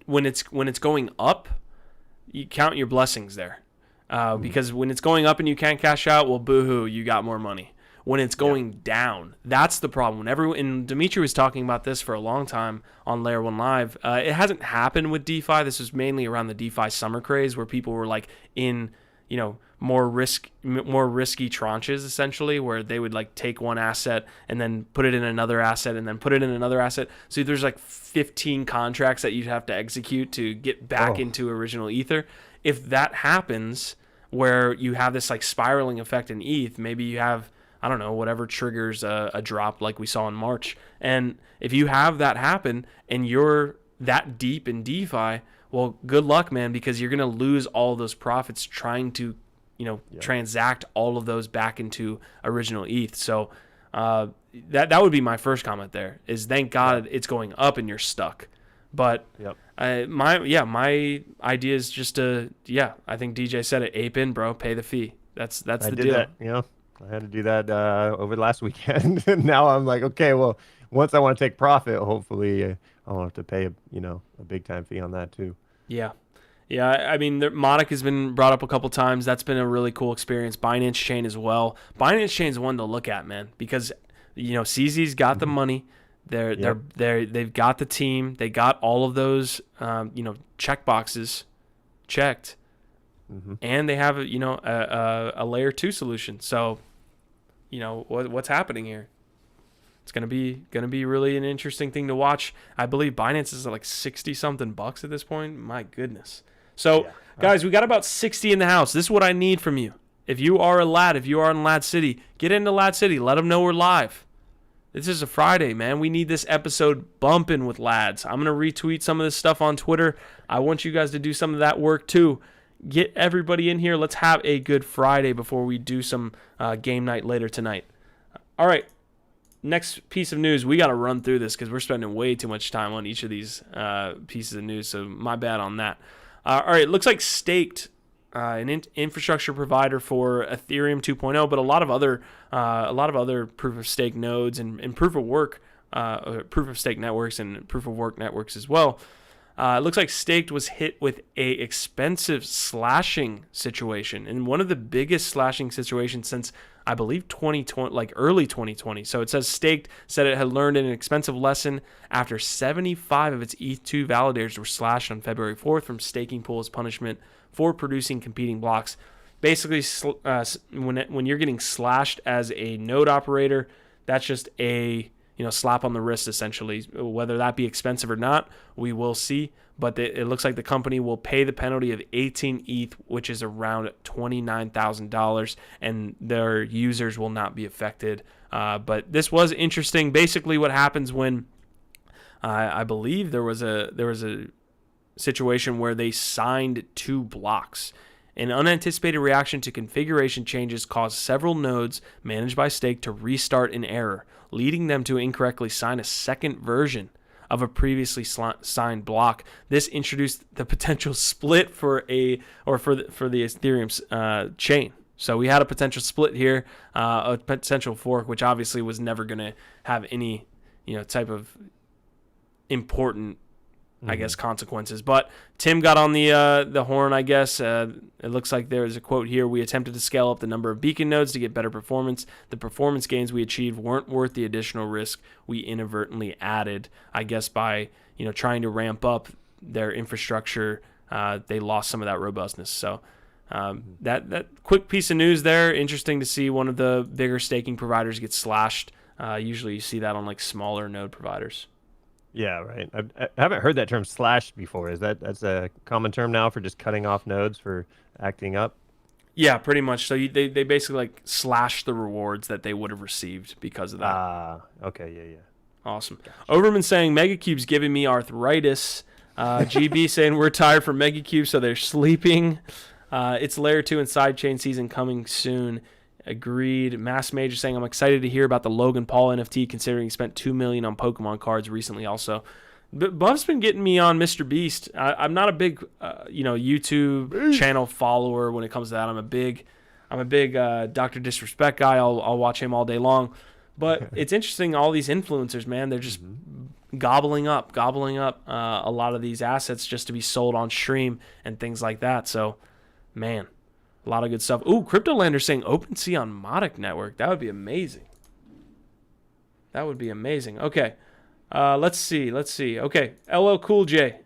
Speaker 1: when it's going up, you count your blessings there. Because when it's going up and you can't cash out, well, boo-hoo, you got more money. When it's going down, that's the problem. And Dimitri was talking about this for a long time on Layer 1 Live. It hasn't happened with DeFi. This was mainly around the DeFi summer craze where people were like in, more risky tranches, essentially, where they would like take one asset and then put it in another asset and then put it in another asset. So there's like 15 contracts that you'd have to execute to get back into original Ether. If that happens, where you have this like spiraling effect in ETH, maybe you have, I don't know, whatever triggers a drop like we saw in March. And if you have that happen and you're that deep in DeFi, well, good luck, man, because you're going to lose all those profits trying to, transact all of those back into original ETH. So that would be my first comment there is thank God it's going up and you're stuck. But my idea is just I think DJ said it, ape in, bro, pay the fee. That's the deal.
Speaker 2: I had to do that over the last weekend. And now I'm like, okay, well, once I want to take profit, hopefully I won't have to pay a big time fee on that too.
Speaker 1: Yeah. Yeah, I mean, Monarch has been brought up a couple times. That's been a really cool experience. Binance Chain as well. Binance Chain is one to look at, man, because CZ's got the money. They've got the team. They got all of those check boxes checked, and they have a layer 2 solution. So, what's happening here? It's gonna be really an interesting thing to watch. I believe Binance is at like $60-something at this point. My goodness. So, guys, we got about 60 in the house. This is what I need from you. If you are a lad, if you are in Lad City, get into Lad City. Let them know we're live. This is a Friday, man. We need this episode bumping with lads. I'm going to retweet some of this stuff on Twitter. I want you guys to do some of that work too. Get everybody in here. Let's have a good Friday before we do some game night later tonight. All right. Next piece of news. We got to run through this because we're spending way too much time on each of these pieces of news. So my bad on that. All right. It looks like Staked, an infrastructure provider for Ethereum 2.0, but a lot of other proof of stake nodes and proof of work, proof of stake networks and proof of work networks as well. It looks like Staked was hit with a expensive slashing situation, and one of the biggest slashing situations since I believe 2020, like early 2020. So it says Staked said it had learned an expensive lesson after 75 of its ETH2 validators were slashed on February 4th from staking pool as punishment for producing competing blocks. Basically, when you're getting slashed as a node operator, that's just a slap on the wrist, essentially. Whether that be expensive or not, we will see. But it looks like the company will pay the penalty of 18 ETH, which is around $29,000, and their users will not be affected. But this was interesting. Basically, what happens when I believe there was a situation where they signed 2 blocks. An unanticipated reaction to configuration changes caused several nodes managed by Stake to restart in error, leading them to incorrectly sign a second version of a previously signed block. This introduced the potential split for the Ethereum chain. So we had a potential split here, a potential fork, which obviously was never going to have any type of important consequences. But Tim got on the horn, I guess. It looks like there's a quote here. We attempted to scale up the number of beacon nodes to get better performance. The performance gains we achieved weren't worth the additional risk we inadvertently added. I guess by trying to ramp up their infrastructure, they lost some of that robustness. So that quick piece of news there. Interesting to see one of the bigger staking providers get slashed. Usually you see that on like smaller node providers.
Speaker 2: Yeah, right. I haven't heard that term slash before. That's a common term now for just cutting off nodes for acting up?
Speaker 1: Yeah, pretty much. So they basically like slash the rewards that they would have received because of that.
Speaker 2: Ah, okay, yeah,
Speaker 1: Awesome.
Speaker 2: gotcha.
Speaker 1: Overman saying Megacube's giving me arthritis. GB saying we're tired from Megacube, so they're sleeping. It's layer 2 and sidechain season coming soon. Agreed. Mass Major saying I'm excited to hear about the Logan Paul NFT, considering he spent $2 million on Pokemon cards recently. Also, but Buff's been getting me on Mr. Beast. I'm not a big YouTube channel follower when it comes to that. I'm a big Dr. Disrespect guy. I'll watch him all day long. But it's interesting. All these influencers, man, they're just gobbling up a lot of these assets just to be sold on stream and things like that. So, man. A lot of good stuff. Ooh, CryptoLander saying OpenSea on Modic Network. That would be amazing. That would be amazing. Okay. Let's see. Okay. LL Cool J.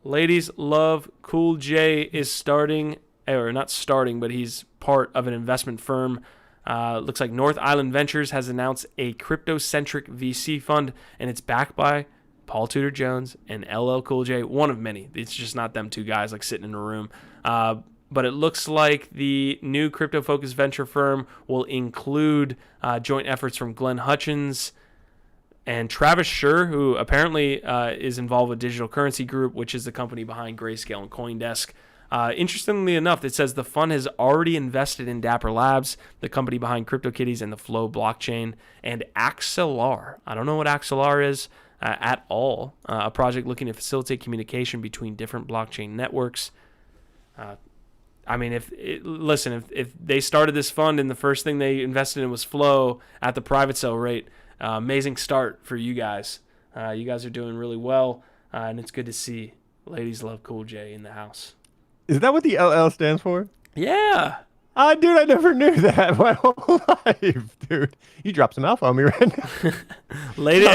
Speaker 1: Ladies love Cool J is starting, or not starting, but he's part of an investment firm. Looks like North Island Ventures has announced a crypto-centric VC fund, and it's backed by Paul Tudor Jones and LL Cool J, one of many. It's just not them two guys like sitting in a room. But it looks like the new crypto-focused venture firm will include joint efforts from Glenn Hutchins and Travis Schur, who apparently is involved with Digital Currency Group, which is the company behind Grayscale and CoinDesk. Interestingly enough, it says the fund has already invested in Dapper Labs, the company behind CryptoKitties and the Flow blockchain, and Axelar. I don't know what Axelar is at all. A project looking to facilitate communication between different blockchain networks. I mean, if they started this fund and the first thing they invested in was Flow at the private sale rate, amazing start for you guys. You guys are doing really well, and it's good to see Ladies Love Cool J in the house.
Speaker 2: Is that what the LL stands for?
Speaker 1: Yeah.
Speaker 2: Dude, I never knew that my whole life, dude. You dropped some alpha on me right now.
Speaker 1: Lady,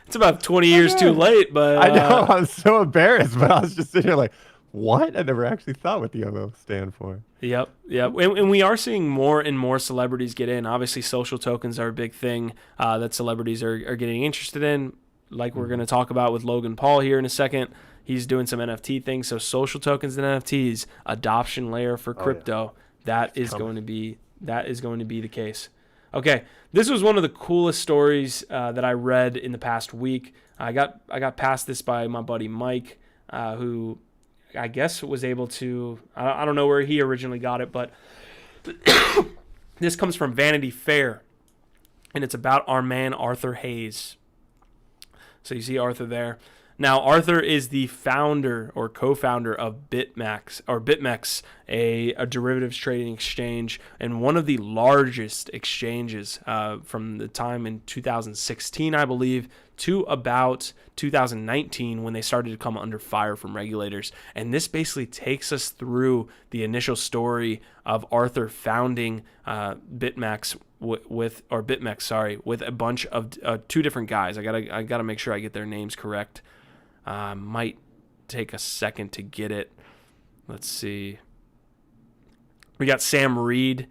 Speaker 1: it's about 20 years too late, but
Speaker 2: I know, I'm so embarrassed, but I was just sitting here like, what? I never actually thought what the LL stand for.
Speaker 1: Yep. And we are seeing more and more celebrities get in. Obviously, social tokens are a big thing that celebrities are getting interested in, like we're going to talk about with Logan Paul here in a second. He's doing some NFT things. So social tokens and NFTs, adoption layer for crypto, that is going to be the case. Okay, this was one of the coolest stories that I read in the past week. I got passed this by my buddy Mike, who I guess was able to, I don't know where he originally got it, but this comes from Vanity Fair, and it's about our man Arthur Hayes. So you see Arthur there. Now, Arthur is the founder or co-founder of BitMEX, a derivatives trading exchange, and one of the largest exchanges from the time in 2016, I believe, to about 2019 when they started to come under fire from regulators. And this basically takes us through the initial story of Arthur founding BitMEX with a bunch of two different guys. I gotta make sure I get their names correct. Might take a second to get it. Let's see. We got Sam Reed,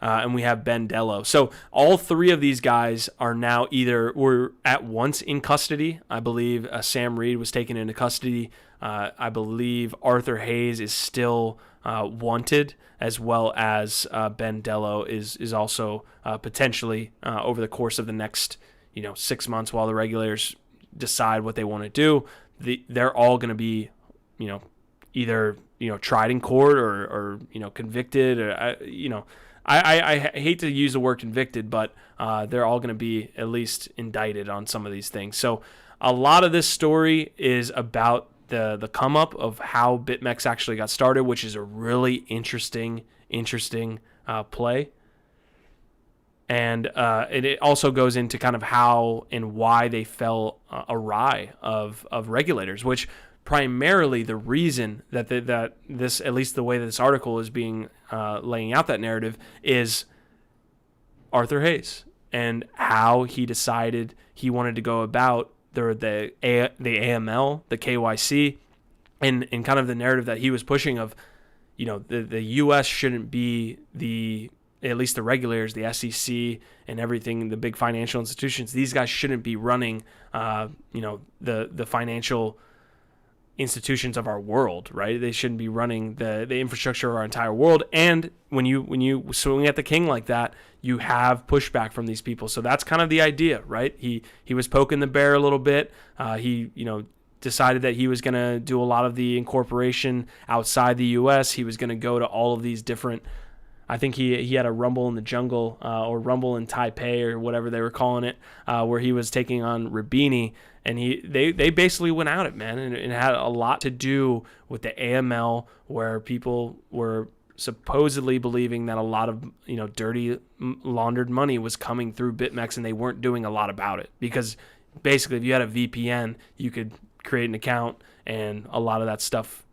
Speaker 1: and we have Ben Dello. So all three of these guys are now were at once in custody. I believe Sam Reed was taken into custody. I believe Arthur Hayes is still wanted, as well as Ben Dello is also potentially over the course of the next 6 months while the regulators decide what they want to do. They're all going to be, either tried in court or convicted, or I hate to use the word convicted, but they're all going to be at least indicted on some of these things. So a lot of this story is about the come up of how BitMEX actually got started, which is a really interesting play. And it also goes into kind of how and why they fell awry of regulators, which primarily the reason that this, at least the way that this article is being laying out that narrative, is Arthur Hayes and how he decided he wanted to go about the AML, the KYC, and kind of the narrative that he was pushing of, the U.S. shouldn't be at least the regulators, the SEC and everything, the big financial institutions, these guys shouldn't be running, the financial institutions of our world, right? They shouldn't be running the infrastructure of our entire world. And when you swing at the king like that, you have pushback from these people. So that's kind of the idea, right? He was poking the bear a little bit. He decided that he was going to do a lot of the incorporation outside the U.S. He was going to go to all of these different, I think he had a Rumble in the Jungle or Rumble in Taipei or whatever they were calling it, where he was taking on Rabini, and they basically went at it, man, and it had a lot to do with the AML, where people were supposedly believing that a lot of dirty laundered money was coming through BitMEX, and they weren't doing a lot about it, because basically if you had a VPN, you could create an account, and a lot of that stuff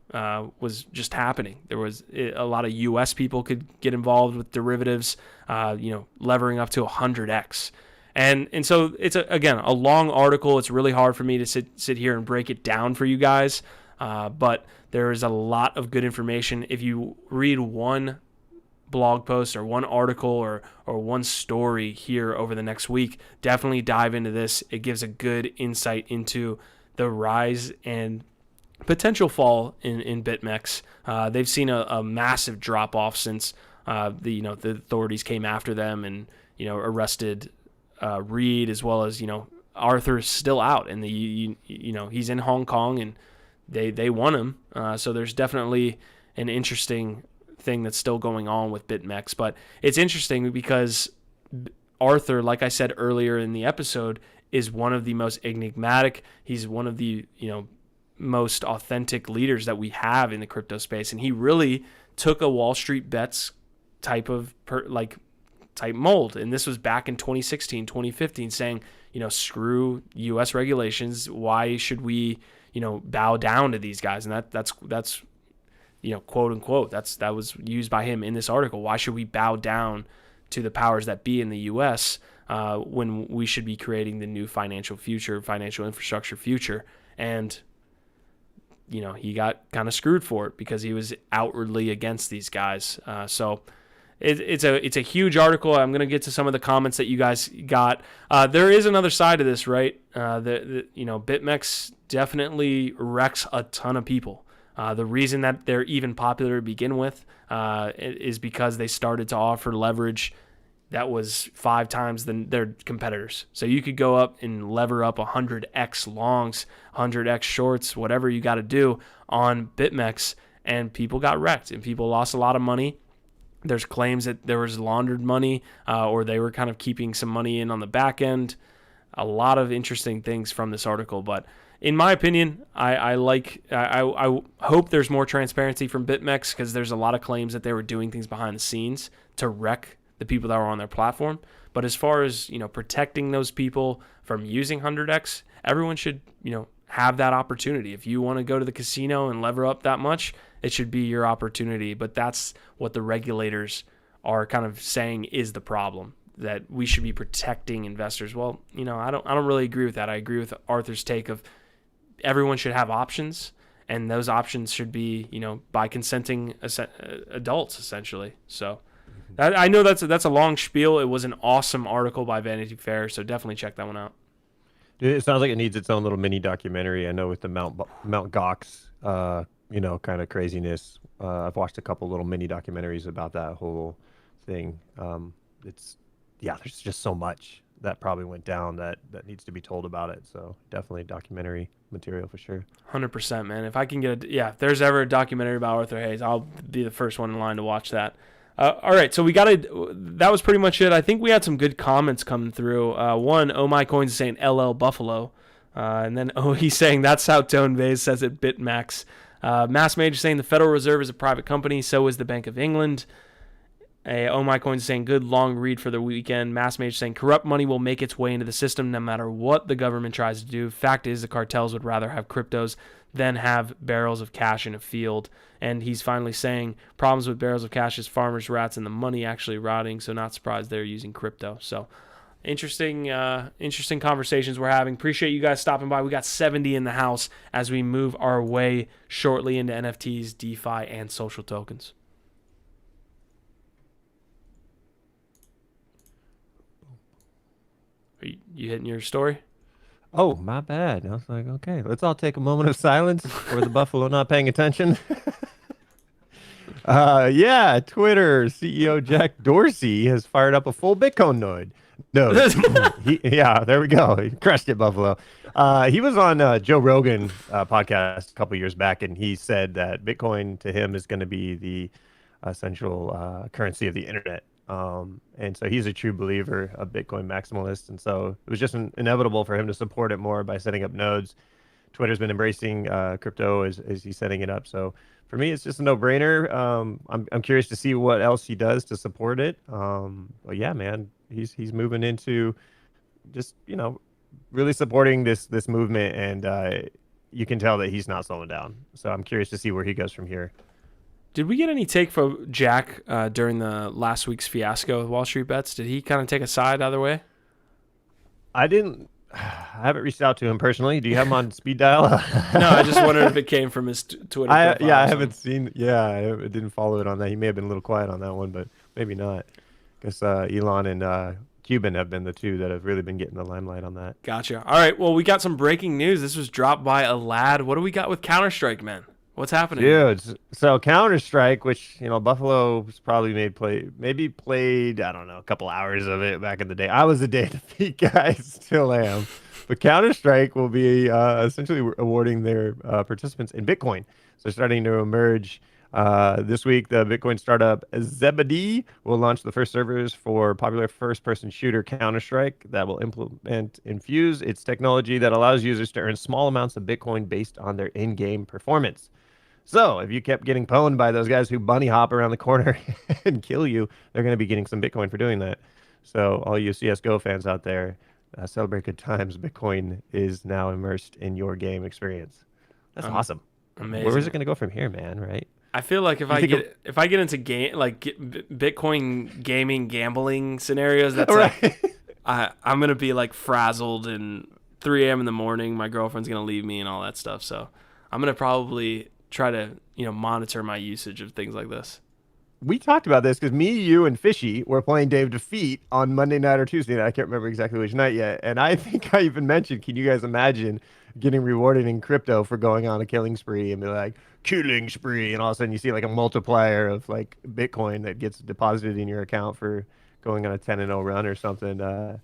Speaker 1: was just happening. There was a lot of U.S. people could get involved with derivatives, levering up to 100x. And so it's, again, a long article. It's really hard for me to sit here and break it down for you guys, but there is a lot of good information. If you read one blog post or one article or one story here over the next week, definitely dive into this. It gives a good insight into the rise and potential fall in BitMEX. They've seen a massive drop off since the authorities came after them and arrested Reed, as well as Arthur's still out, and he's in Hong Kong, and they won him. So there's definitely an interesting thing that's still going on with BitMEX. But it's interesting because Arthur, like I said earlier in the episode, is one of the most enigmatic. He's one of the most authentic leaders that we have in the crypto space, and he really took a Wall Street bets type mold. And this was back in 2016, 2015, saying, screw US regulations. Why should we, bow down to these guys? And that's quote unquote, that was used by him in this article. Why should we bow down to the powers that be in the US when we should be creating the new financial infrastructure future? And he got kind of screwed for it because he was outwardly against these guys. So it's a huge article. I'm going to get to some of the comments that you guys got. There is another side of this, right? BitMEX definitely wrecks a ton of people. The reason that they're even popular to begin with is because they started to offer leverage that was 5 times their competitors. So you could go up and lever up 100x longs, 100x shorts, whatever you got to do on BitMEX, and people got wrecked and people lost a lot of money. There's claims that there was laundered money or they were kind of keeping some money in on the back end. A lot of interesting things from this article, but in my opinion, I hope there's more transparency from BitMEX, because there's a lot of claims that they were doing things behind the scenes to wreck the people that were on their platform. But as far as protecting those people from using 100x, everyone should have that opportunity. If you want to go to the casino and lever up that much, it should be your opportunity. But that's what the regulators are kind of saying is the problem, that we should be protecting investors. Well, I don't really agree with that. I agree with Arthur's take of everyone should have options, and those options should be by consenting adults, essentially. So I know that's a long spiel. It was an awesome article by Vanity Fair, so definitely check that one out.
Speaker 2: It sounds like it needs its own little mini documentary. I know with the Mount Gox, kind of craziness. I've watched a couple little mini documentaries about that whole thing. There's just so much that probably went down that needs to be told about it. So definitely documentary material for sure.
Speaker 1: 100%, man. If I can get if there's ever a documentary about Arthur Hayes, I'll be the first one in line to watch that. All right, so that was pretty much it. I think we had some good comments coming through. One, Oh My Coins is saying LL Buffalo. And then he's saying that's how Tone Vase says it, BitMEX. Mass Major saying the Federal Reserve is a private company, so is the Bank of England. Oh My Coins saying good long read for the weekend. Mass Major saying corrupt money will make its way into the system no matter what the government tries to do. Fact is, the cartels would rather have cryptos than have barrels of cash in a field. And he's finally saying problems with barrels of cash is farmers, rats, and the money actually rotting. So not surprised they're using crypto. So interesting conversations we're having. Appreciate you guys stopping by. We got 70 in the house as we move our way shortly into NFTs, DeFi, and social tokens. you hitting your story?
Speaker 2: Oh, my bad. I was like, okay, let's all take a moment of silence for the buffalo not paying attention. Yeah, Twitter CEO Jack Dorsey has fired up a full Bitcoin node. Yeah, there we go. He crushed it, Buffalo. He was on Joe Rogan podcast a couple years back, and he said that Bitcoin to him is going to be the essential currency of the internet. And so he's a true believer, a Bitcoin maximalist, and so it was just inevitable for him to support it more by setting up nodes. Twitter's been embracing crypto as he's setting it up. So for me, it's just a no-brainer. I'm curious to see what else he does to support it. But yeah, man, he's moving into just really supporting this movement, and you can tell that he's not slowing down. So I'm curious to see where he goes from here.
Speaker 1: Did we get any take from Jack during the last week's fiasco with Wall Street Bets? Did he kind of take a side either way?
Speaker 2: I haven't reached out to him personally. Do you have him on speed dial?
Speaker 1: No, I just wondered if it came from his Twitter profile.
Speaker 2: Yeah, I haven't seen. Yeah, I didn't follow it on that. He may have been a little quiet on that one, but maybe not. Because Elon and Cuban have been the two that have really been getting the limelight on that.
Speaker 1: Gotcha. All right, well, we got some breaking news. This was dropped by a lad. What do we got with Counter-Strike, man? What's happening?
Speaker 2: Dude, so Counter-Strike, which, Buffalo's probably maybe played, I don't know, a couple hours of it back in the day. I was a day defeat guy, still am. But Counter-Strike will be essentially awarding their participants in Bitcoin. So starting to emerge this week, the Bitcoin startup Zebedee will launch the first servers for popular first-person shooter Counter-Strike that will infuse its technology that allows users to earn small amounts of Bitcoin based on their in-game performance. So if you kept getting pwned by those guys who bunny hop around the corner and kill you, they're going to be getting some Bitcoin for doing that. So all you CSGO fans out there, celebrate good times. Bitcoin is now immersed in your game experience. That's awesome.
Speaker 1: Amazing.
Speaker 2: Where is it going to go from here, man? Right?
Speaker 1: I feel like if I get into Bitcoin gaming gambling scenarios, that's
Speaker 2: right.
Speaker 1: Like I'm gonna be like frazzled and 3 a.m. in the morning. My girlfriend's gonna leave me and all that stuff. So I'm gonna probably try to monitor my usage of things like this.
Speaker 2: We talked about this because me, you, and Fishy were playing Dave Defeat on Monday night or Tuesday night. I can't remember exactly which night yet. And I think I even mentioned, can you guys imagine getting rewarded in crypto for going on a killing spree and be like, killing spree, and all of a sudden you see like a multiplier of like Bitcoin that gets deposited in your account for going on a 10-0 run or something.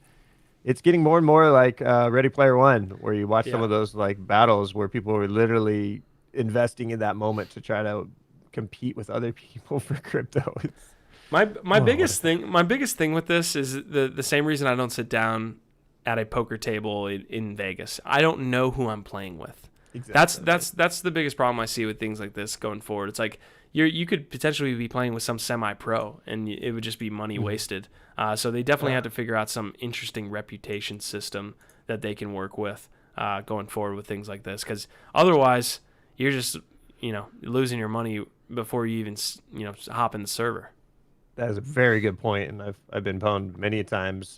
Speaker 2: It's getting more and more like Ready Player One, where you watch some of those like battles where people were literally investing in that moment to try to compete with other people for crypto.
Speaker 1: My biggest thing with this is the same reason I don't sit down at a poker table in Vegas. I don't know who I'm playing with. Exactly. That's the biggest problem I see with things like this going forward. It's like you could potentially be playing with some semi-pro and it would just be money wasted. So they definitely have to figure out some interesting reputation system that they can work with going forward with things like this, because otherwise you're just losing your money before you even hop in the server.
Speaker 2: That is a very good point, and I've been pwned many times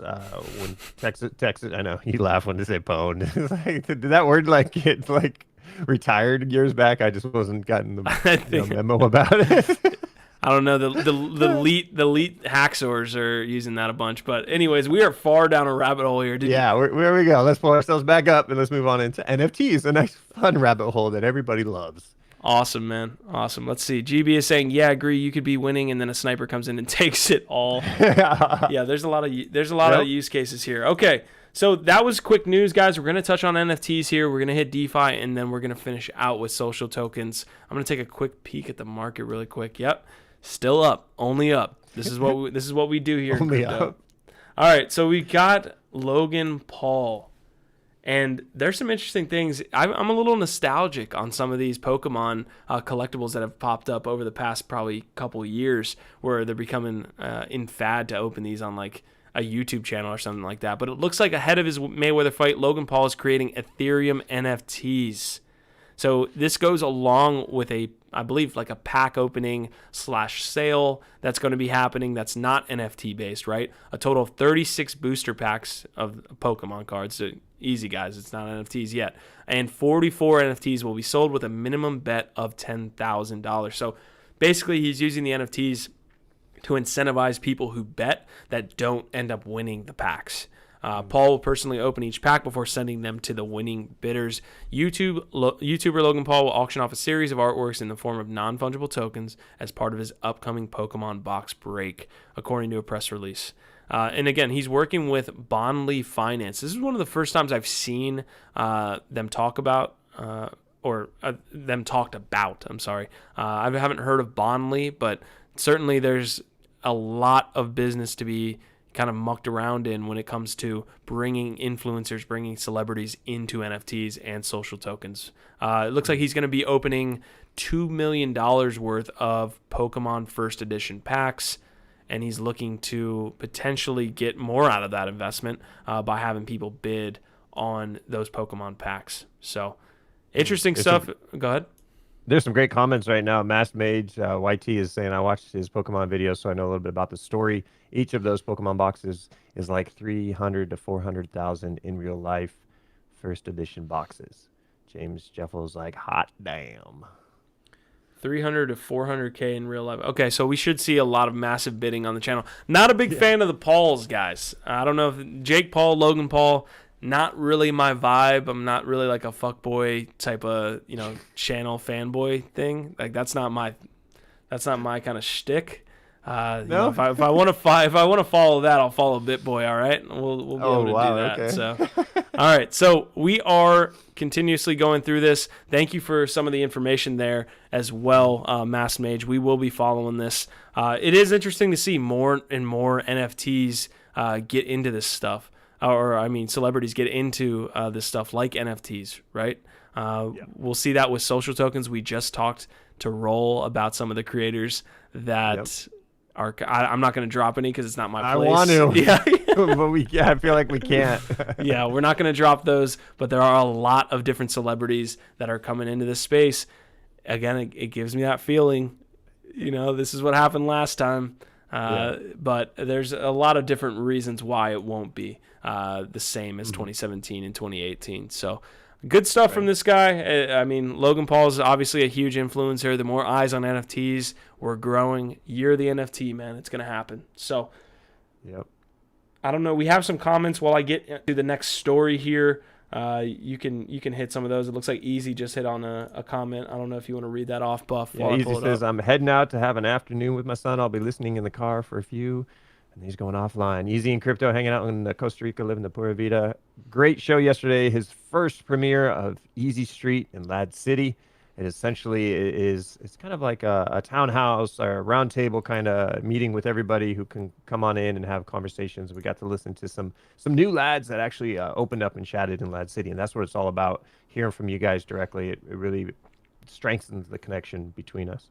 Speaker 2: when Texas. I know you laugh when they say pwned. Like, did that word like get like retired years back? I just wasn't gotten the memo about it.
Speaker 1: I don't know. The elite hacksaws are using that a bunch, but anyways, we are far down a rabbit hole here.
Speaker 2: Where we go. Let's pull ourselves back up and let's move on into NFTs, the next fun rabbit hole that everybody loves.
Speaker 1: Awesome, man. Awesome. Let's see. GB is saying, yeah, I agree. You could be winning, and then a sniper comes in and takes it all. Yeah, there's a lot of use cases here. Okay, so that was quick news, guys. We're going to touch on NFTs here. We're going to hit DeFi, and then we're going to finish out with social tokens. I'm going to take a quick peek at the market really quick. Yep, still up, only up. This is what we do here.
Speaker 2: Only up.
Speaker 1: All right, so we got Logan Paul. And there's some interesting things. I'm a little nostalgic on some of these Pokemon collectibles that have popped up over the past probably couple of years, where they're becoming in fad to open these on like a YouTube channel or something like that. But it looks like ahead of his Mayweather fight, Logan Paul is creating Ethereum NFTs. So this goes along with I believe like a pack opening / sale that's going to be happening. That's not NFT based, right? A total of 36 booster packs of Pokemon cards. So easy, guys. It's not NFTs yet. And 44 NFTs will be sold with a minimum bet of $10,000. So basically he's using the NFTs to incentivize people who bet that don't end up winning the packs. Paul will personally open each pack before sending them to the winning bidders. YouTuber Logan Paul will auction off a series of artworks in the form of non-fungible tokens as part of his upcoming Pokemon box break, according to a press release. And again, he's working with Bondly Finance. This is one of the first times I've seen them talk about, them talked about. I'm sorry. I haven't heard of Bondly, but certainly there's a lot of business to be kind of mucked around in when it comes to bringing influencers, bringing celebrities into NFTs and social tokens. It looks like he's going to be opening $2 million worth of Pokemon First Edition packs, and he's looking to potentially get more out of that investment by having people bid on those Pokemon packs. So, interesting stuff. Go ahead.
Speaker 2: There's some great comments right now. Masked Mage YT is saying, I watched his Pokemon video, so I know a little bit about the story. Each of those Pokemon boxes is like 300 to 400,000 in real life first edition boxes. James Jeffel's like, hot damn.
Speaker 1: 300 to 400K in real life. Okay, so we should see a lot of massive bidding on the channel. Not a big fan of the Pauls, guys. I don't know if Jake Paul, Logan Paul, not really my vibe. I'm not really like a fuckboy type of, channel fanboy thing. Like that's not my kind of shtick.
Speaker 2: No?
Speaker 1: If I want to follow that, I'll follow BitBoy. All right, we'll be able to do that.
Speaker 2: Okay.
Speaker 1: So, all right. So we are continuously going through this. Thank you for some of the information there as well, Masked Mage. We will be following this. It is interesting to see more and more NFTs get into this stuff. Celebrities get into this stuff like NFTs, right? We'll see that with social tokens. We just talked to Roll about some of the creators that are. I'm not going to drop any because it's not my place.
Speaker 2: I want to.
Speaker 1: Yeah.
Speaker 2: But I feel like we can't.
Speaker 1: Yeah, we're not going to drop those, but there are a lot of different celebrities that are coming into this space. Again, it gives me that feeling, this is what happened last time. But there's a lot of different reasons why it won't be the same as 2017 and 2018. So good stuff from this guy. Logan Paul is obviously a huge influencer. The more eyes on NFTs, we're growing. You're the NFT, man. It's going to happen. So I don't know. We have some comments while I get to the next story here. You can hit some of those. It looks like Easy just hit on a comment. I don't know if you want to read that off, Buff.
Speaker 2: Yeah, Easy says, I'm heading out to have an afternoon with my son. I'll be listening in the car for a few. And he's going offline. Easy and Crypto hanging out in Costa Rica, living the Pura Vida. Great show yesterday. His first premiere of Easy Street in Lad City. It essentially it's kind of like a townhouse or a round table kind of meeting with everybody who can come on in and have conversations. We got to listen to some new lads that actually opened up and chatted in Lad City, and that's what it's all about, hearing from you guys directly. It really strengthens the connection between us.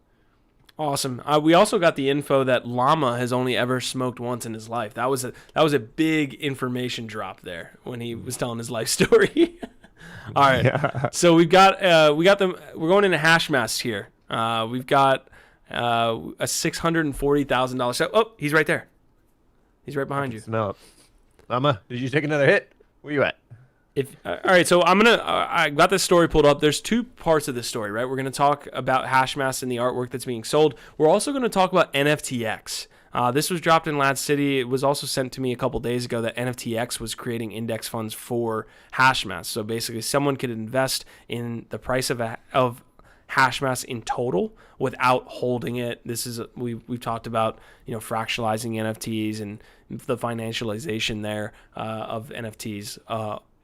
Speaker 1: Awesome. We also got the info that Llama has only ever smoked once in his life. That was a big information drop there when he was telling his life story. All right. Yeah. So we got them. We're going into hash mass here. We've got a $640,000 set. Oh, he's right there. He's right behind you.
Speaker 2: Smell it. Llama, did you take another hit? Where you at?
Speaker 1: All right, so I got this story pulled up. There's two parts of this story, right? We're going to talk about Hashmass and the artwork that's being sold. We're also going to talk about NFTX. This was dropped in Lad City. It was also sent to me a couple days ago that NFTX was creating index funds for Hashmass. So basically, someone could invest in the price of Hashmass in total without holding it. This is we've talked about fractionalizing NFTs and the financialization there of NFTs.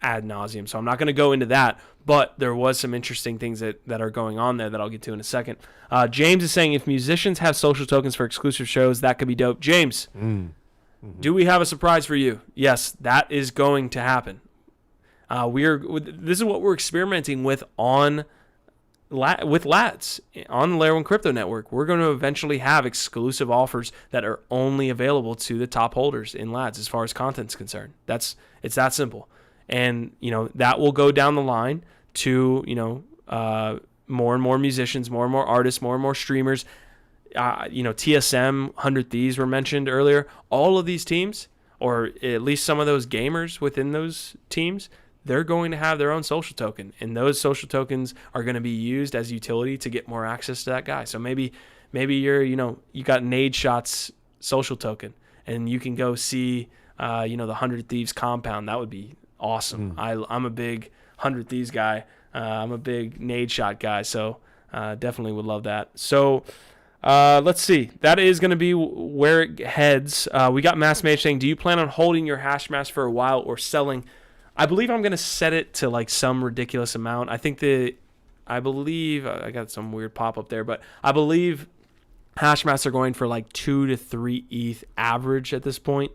Speaker 1: Ad nauseum. So I'm not going to go into that, but there was some interesting things that are going on there that I'll get to in a second. James is saying if musicians have social tokens for exclusive shows, that could be dope. James, do we have a surprise for you? Yes, that is going to happen. This is what we're experimenting with with Lads on the Layer 1 Crypto Network. We're going to eventually have exclusive offers that are only available to the top holders in Lads as far as content's concerned. It's that simple. And, that will go down the line to, more and more musicians, more and more artists, more and more streamers. TSM, 100 Thieves were mentioned earlier. All of these teams, or at least some of those gamers within those teams, they're going to have their own social token. And those social tokens are going to be used as utility to get more access to that guy. So maybe you're, you got Nade Shot's social token, and you can go see the 100 Thieves compound. That would be awesome. I'm a big 100 Thieves guy. I'm a big nade shot guy, so definitely would love that. So let's see. That is going to be where it heads. We got Mass Mage saying, do you plan on holding your hash mask for a while or selling? I believe I'm going to set it to like some ridiculous amount. I believe I got some weird pop up there, but I believe hash masks are going for like 2 to 3 ETH average at this point.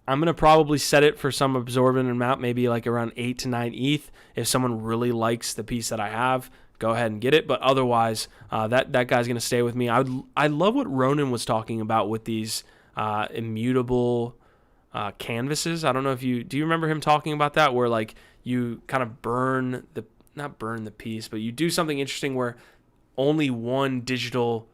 Speaker 1: I'm going to probably set it for some absorbent amount, maybe like around 8 to 9 ETH. If someone really likes the piece that I have, go ahead and get it. But otherwise, that guy's going to stay with me. I love what Ronan was talking about with these immutable canvases. I don't know if do you remember him talking about that, where like you kind of not burn the piece, but you do something interesting where only one digital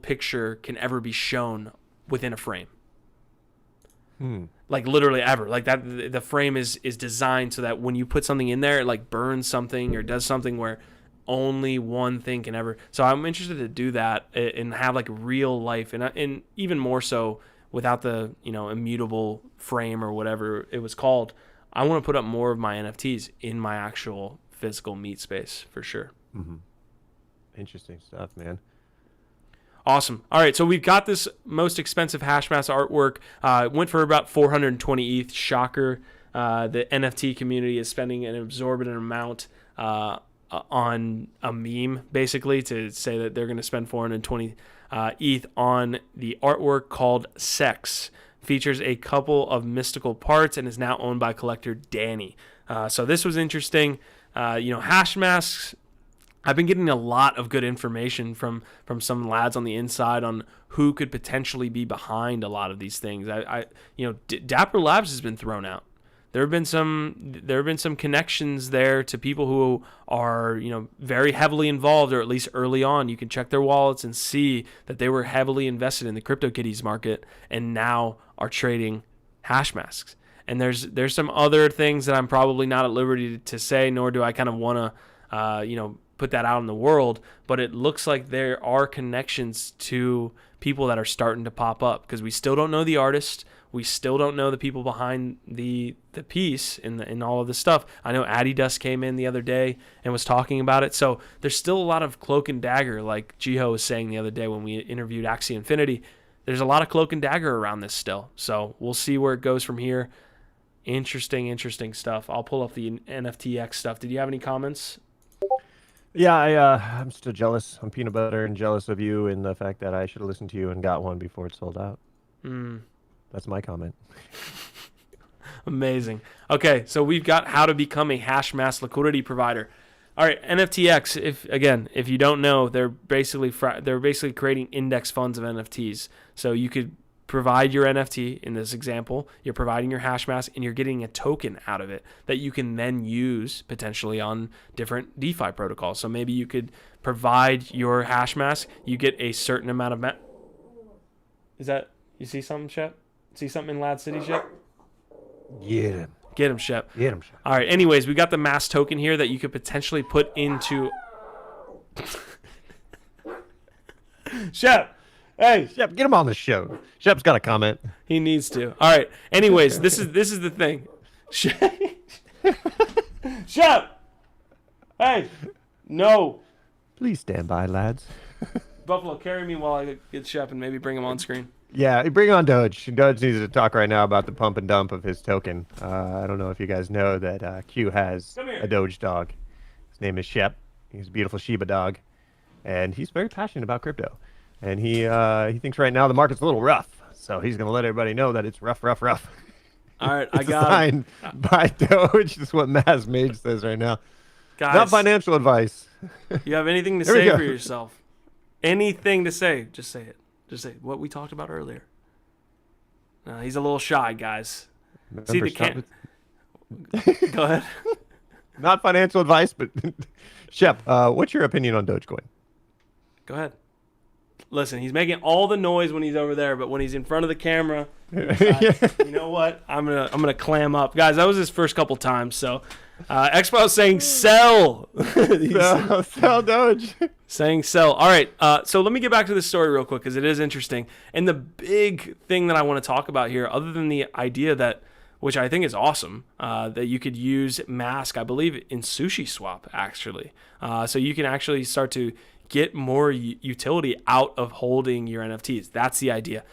Speaker 1: picture can ever be shown within a frame. Like literally ever. Like that, the frame is designed so that when you put something in there, it like burns something or does something where only one thing can ever. So I'm interested to do that and have like real life, and even more so without the immutable frame or whatever it was called. I want to put up more of my NFTs in my actual physical meat space for sure.
Speaker 2: Interesting stuff, man.
Speaker 1: Awesome. All right, so we've got this most expensive Hashmask artwork. It went for about 420 ETH. Shocker. The NFT community is spending an exorbitant amount on a meme, basically, to say that they're going to spend 420 ETH on the artwork called Sex. Features a couple of mystical parts and is now owned by collector Danny. So this was interesting. Hash masks, I've been getting a lot of good information from some lads on the inside on who could potentially be behind a lot of these things. Dapper Labs has been thrown out. There have been some connections there to people who are very heavily involved, or at least early on. You can check their wallets and see that they were heavily invested in the CryptoKitties market and now are trading hash masks. And there's some other things that I'm probably not at liberty to say, nor do I kind of want to put that out in the world. But it looks like there are connections to people that are starting to pop up, because we still don't know the artist. We still don't know the people behind the piece in all of this stuff. I know Adidas came in the other day and was talking about it. So there's still a lot of cloak and dagger, like Jiho was saying the other day when we interviewed Axie Infinity. There's a lot of cloak and dagger around this still. So we'll see where it goes from here. Interesting stuff. I'll pull up the NFTX stuff. Did you have any comments?
Speaker 2: Yeah, I'm still jealous. I'm peanut butter and jealous of you and the fact that I should have listened to you and got one before it sold out. That's my comment.
Speaker 1: Amazing. Okay, so we've got how to become a Hashmask liquidity provider. All right, NFTX. If you don't know, they're basically creating index funds of NFTs. So you could provide your NFT in this example. You're providing your Hashmask, and you're getting a token out of it that you can then use potentially on different DeFi protocols. So maybe you could provide your Hashmask. You get a certain amount of. Is that you see something, Shep? See something in Lad City, Shep?
Speaker 2: Get him, Shep.
Speaker 1: All right. Anyways, we got the mass token here that you could potentially put into. Shep. Hey,
Speaker 2: Shep, get him on the show. Shep's got a comment.
Speaker 1: He needs to. All right. Anyways, this is the thing. Shep. Hey. No.
Speaker 2: Please stand by, lads.
Speaker 1: Buffalo, carry me while I get Shep and maybe bring him on screen.
Speaker 2: Yeah, bring on Doge. Doge needs to talk right now about the pump and dump of his token. I don't know if you guys know that Q has a Doge dog. His name is Shep. He's a beautiful Shiba dog, and he's very passionate about crypto. And he thinks right now the market's a little rough, so he's gonna let everybody know that it's rough.
Speaker 1: All right,
Speaker 2: I got signed by Doge. Is what Mass Mage says right now.
Speaker 1: Guys,
Speaker 2: not financial advice.
Speaker 1: You have anything to say for yourself? Anything to say? Just say it. Just say what we talked about earlier. He's a little shy, guys. See the can. Go ahead.
Speaker 2: Not financial advice, but Shep, what's your opinion on Dogecoin?
Speaker 1: Go ahead. Listen, he's making all the noise when he's over there, but when he's in front of the camera, you know what? I'm gonna clam up, guys. That was his first couple times, so Expo is saying sell.
Speaker 2: Sell Doge.
Speaker 1: Saying sell. All right. So let me get back to this story real quick because it is interesting. And the big thing that I want to talk about here, other than the idea that, which I think is awesome, that you could use Mask, I believe, in Sushi Swap, actually. So you can actually start to get more utility out of holding your NFTs. That's the idea.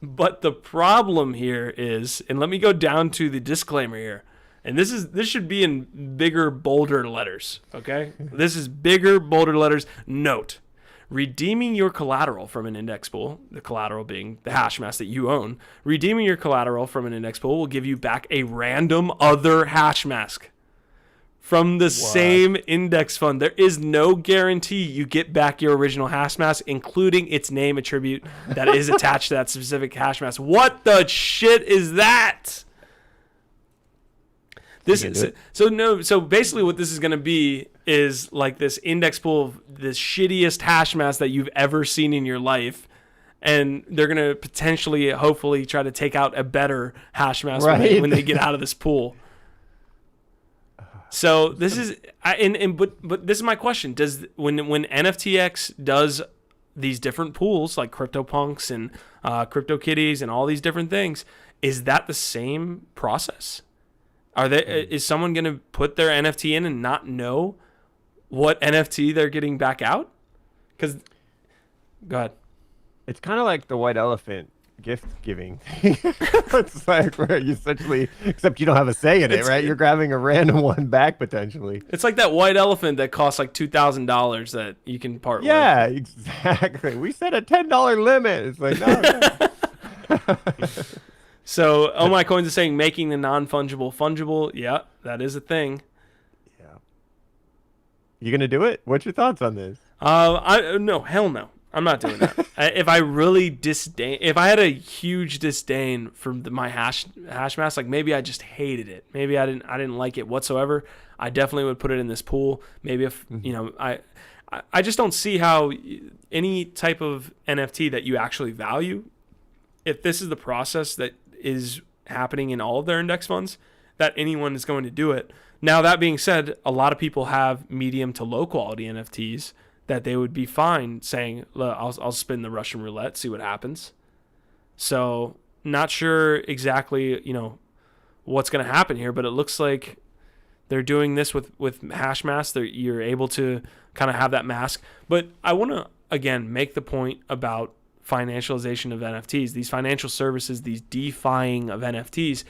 Speaker 1: But the problem here is, and let me go down to the disclaimer here, and this should be in bigger, bolder letters, okay? This is bigger, bolder letters. Note, redeeming your collateral from an index pool, the collateral being the hash mask that you own, redeeming your collateral from an index pool will give you back a random other hash mask from the same index fund. There is no guarantee you get back your original hash mask, including its name attribute that is attached to that specific hash mask. What the shit is that? So basically what this is going to be is like this index pool of the shittiest hash mask that you've ever seen in your life. And they're going to potentially, hopefully, try to take out a better hash mask when they get out of this pool. So this is, but this is my question: does when NFTX does these different pools like CryptoPunks and CryptoKitties and all these different things, is that the same process? Is someone going to put their NFT in and not know what NFT they're getting back out? Because, go ahead.
Speaker 2: It's kind of like the white elephant gift giving. It's like where you essentially, except you don't have a say in it, right? You're grabbing a random one back potentially.
Speaker 1: It's like that white elephant that costs like $2,000 that you can part with.
Speaker 2: Yeah, exactly. We set a $10 limit. It's like, no.
Speaker 1: So, Oh My Coins is saying making the non-fungible fungible. Yeah, that is a thing.
Speaker 2: Yeah. You gonna do it? What's your thoughts on this?
Speaker 1: No, hell no. I'm not doing that. If I had a huge disdain from my hash mask, like maybe I just hated it. Maybe I didn't like it whatsoever. I definitely would put it in this pool. Maybe if I just don't see how any type of NFT that you actually value, if this is the process that is happening in all of their index funds, that anyone is going to do it. Now, that being said, a lot of people have medium to low quality NFTs that they would be fine saying, look, I'll spin the Russian roulette, see what happens. So not sure exactly, what's going to happen here, but it looks like they're doing this with hash masks. You're able to kind of have that mask. But I want to, again, make the point about financialization of NFTs, these financial services, these DeFiing of NFTs.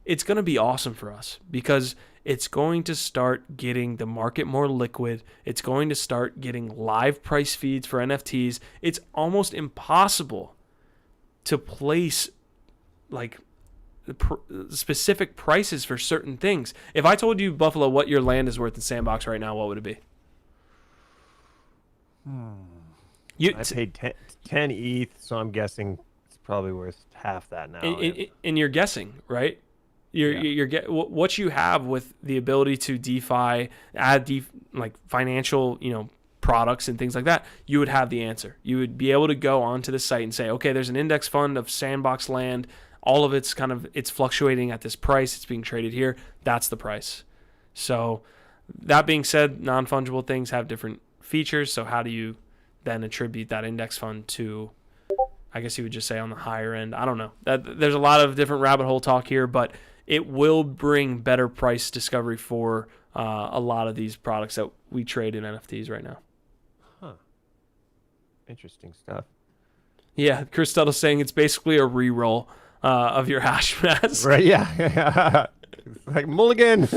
Speaker 1: It's going to be awesome for us because it's going to start getting the market more liquid. It's going to start getting live price feeds for NFTs. It's almost impossible to place like specific prices for certain things. If I told you, Buffalo, what your land is worth in Sandbox right now, what would it be?
Speaker 2: I paid 10 ETH, so I'm guessing it's probably worth half that now.
Speaker 1: And you're guessing, right? What you have with the ability to DeFi, add like financial, products and things like that, you would have the answer. You would be able to go onto the site and say, okay, there's an index fund of Sandbox land. All of it's fluctuating at this price. It's being traded here. That's the price. So that being said, non-fungible things have different features. So how do you then attribute that index fund to, I guess you would just say on the higher end? I don't know. There's a lot of different rabbit hole talk here, but it will bring better price discovery for a lot of these products that we trade in NFTs right now.
Speaker 2: Huh. Interesting stuff.
Speaker 1: Yeah, Chris Tuttle's saying it's basically a re-roll of your hash mask.
Speaker 2: Right, yeah. It's like mulligan.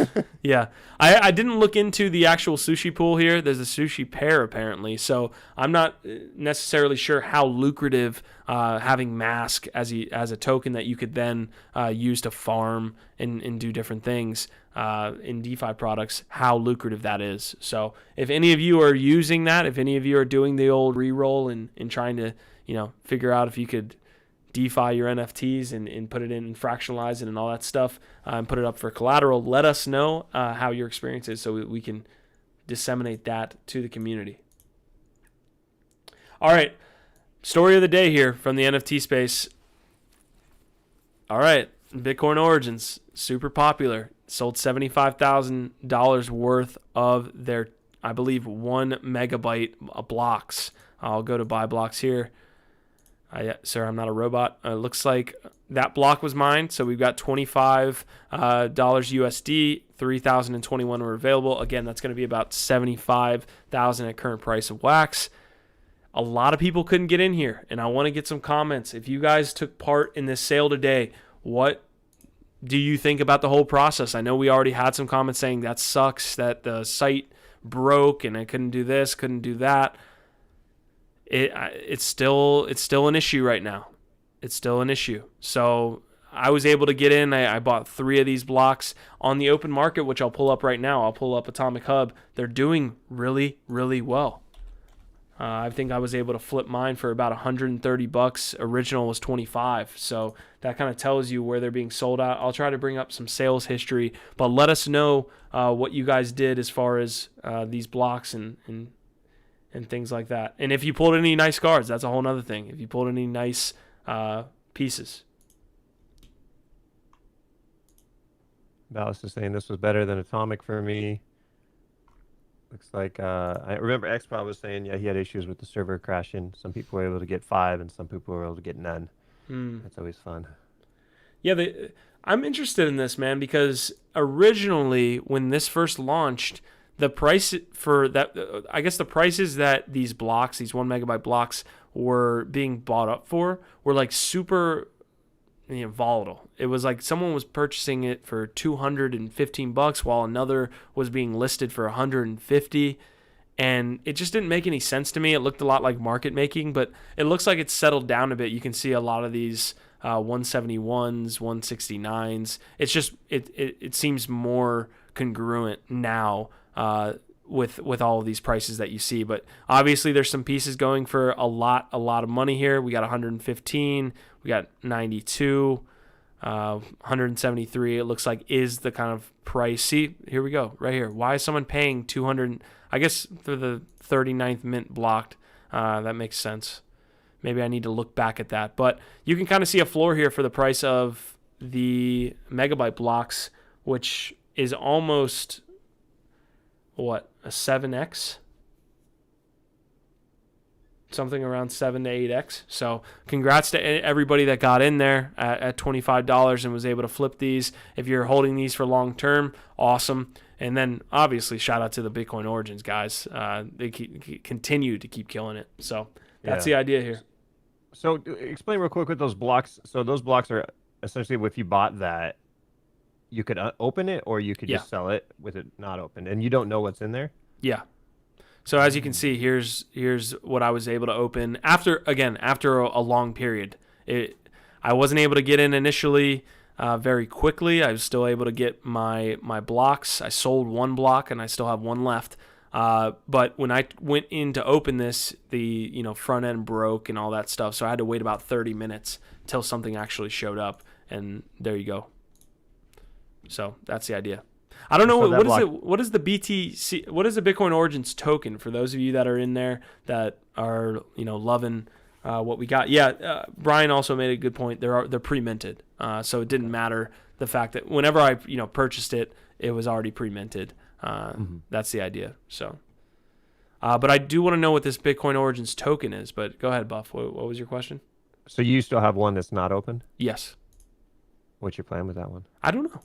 Speaker 1: Yeah. I didn't look into the actual sushi pool here. There's a sushi pair apparently. So I'm not necessarily sure how lucrative having Mask as a token that you could then use to farm and do different things in DeFi products, how lucrative that is. So if any of you are using that, if any of you are doing the old re-roll and trying to, figure out if you could DeFi your NFTs and put it in and fractionalize it and all that stuff and put it up for collateral, let us know how your experience is so we can disseminate that to the community. All right. Story of the day here from the NFT space. All right. Bitcoin Origins, super popular. sold $75,000 worth of their, I believe, 1 megabyte blocks. I'll go to buy blocks here. Sir, I'm not a robot. Looks like that block was mine. So we've got $25 USD, 3,021 were available. Again, that's going to be about 75,000 at current price of wax. A lot of people couldn't get in here, and I want to get some comments. If you guys took part in this sale today, what do you think about the whole process? I know we already had some comments saying that sucks, that the site broke and I couldn't do this, couldn't do that. It's still an issue right now. It's still an issue. So I was able to get in. I bought 3 of these blocks on the open market, which I'll pull up right now. I'll pull up Atomic Hub. They're doing really, really well. I think I was able to flip mine for about $130. Original was $25. So that kind of tells you where they're being sold at. I'll try to bring up some sales history, but let us know what you guys did as far as these blocks and things like that. And if you pulled any nice cards, that's a whole other thing. If you pulled any nice pieces.
Speaker 2: Dallas is saying this was better than Atomic for me. Looks like I remember Xpro was saying, yeah, he had issues with the server crashing. Some people were able to get 5 and some people were able to get none. That's always fun.
Speaker 1: Yeah, I'm interested in this, man, because originally when this first launched, the price for that, I guess the prices that these blocks, these 1 megabyte blocks were being bought up for were like super volatile. It was like someone was purchasing it for $215 while another was being listed for $150, and it just didn't make any sense to me. It looked a lot like market making, but it looks like it's settled down a bit. You can see a lot of these 171s, 169s. It's just it seems more congruent now with all of these prices that you see. But obviously there's some pieces going for a lot of money here. We got 115, we got 92, 173. It looks like is the kind of price. See, here we go, right here. Why is someone paying 200? I guess for the 39th mint blocked. That makes sense. Maybe I need to look back at that. But you can kind of see a floor here for the price of the megabyte blocks, which is almost, what, a 7x? Something around 7 to 8x. So congrats to everybody that got in there at $25 and was able to flip these. If you're holding these for long term, awesome. And then obviously shout out to the Bitcoin Origins guys. They continue to keep killing it. So that's the idea here.
Speaker 2: So explain real quick with those blocks. So those blocks are essentially, if you bought that, you could open it or you could just sell it with it not open, and you don't know what's in there?
Speaker 1: Yeah. So as you can see, here's what I was able to open after a long period. I wasn't able to get in initially very quickly. I was still able to get my blocks. I sold 1 block and I still have 1 left. But when I went in to open this, the front end broke and all that stuff. So I had to wait about 30 minutes till something actually showed up, and there you go. So that's the idea. I don't know what is the BTC, what is the Bitcoin Origins token for those of you that are in there that are loving what we got. Yeah, Brian also made a good point. They're pre-minted, so it didn't matter the fact that whenever I purchased it, it was already pre-minted. That's the idea. So, but I do want to know what this Bitcoin Origins token is. But go ahead, Buff. What was your question?
Speaker 2: So you still have one that's not open?
Speaker 1: Yes.
Speaker 2: What's your plan with that one?
Speaker 1: I don't know.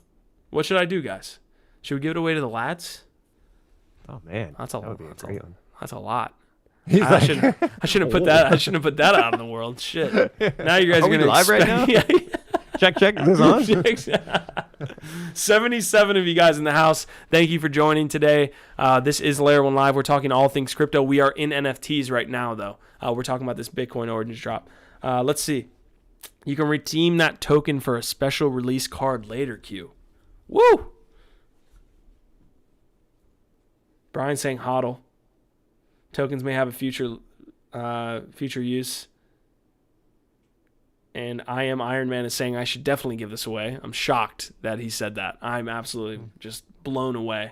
Speaker 1: What should I do, guys? Should we give it away to the lads?
Speaker 2: Oh man,
Speaker 1: that's a lot.
Speaker 2: I
Speaker 1: shouldn't have put that out in the world. Shit. Now you guys are gonna
Speaker 2: live right now. Check. Is this on?
Speaker 1: 77 of you guys in the house. Thank you for joining today. This is Layer 1 Live. We're talking all things crypto. We are in NFTs right now, though. We're talking about this Bitcoin Origins drop. Let's see. You can redeem that token for a special release card later, Q. Woo! Brian saying hodl. Tokens may have a future use. And I am Iron Man is saying I should definitely give this away. I'm shocked that he said that. I'm absolutely just blown away.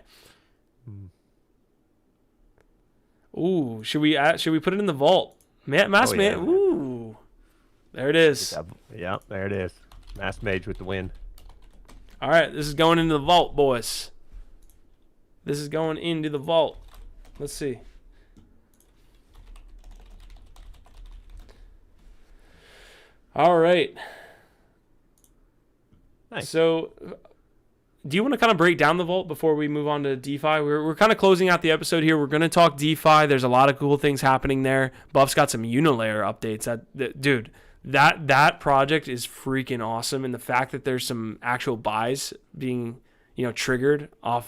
Speaker 1: Ooh, should we put it in the vault? Mass Man. Ooh. There it is.
Speaker 2: Yeah, there it is. Mass Mage with the win.
Speaker 1: All right, this is going into the vault, boys. This is going into the vault. Let's see. All right.
Speaker 2: Nice.
Speaker 1: So, do you want to kind of break down the vault before we move on to DeFi? We're kind of closing out the episode here. We're going to talk DeFi. There's a lot of cool things happening there. Buff's got some unilayer updates. Dude, that project is freaking awesome. And the fact that there's some actual buys being, triggered off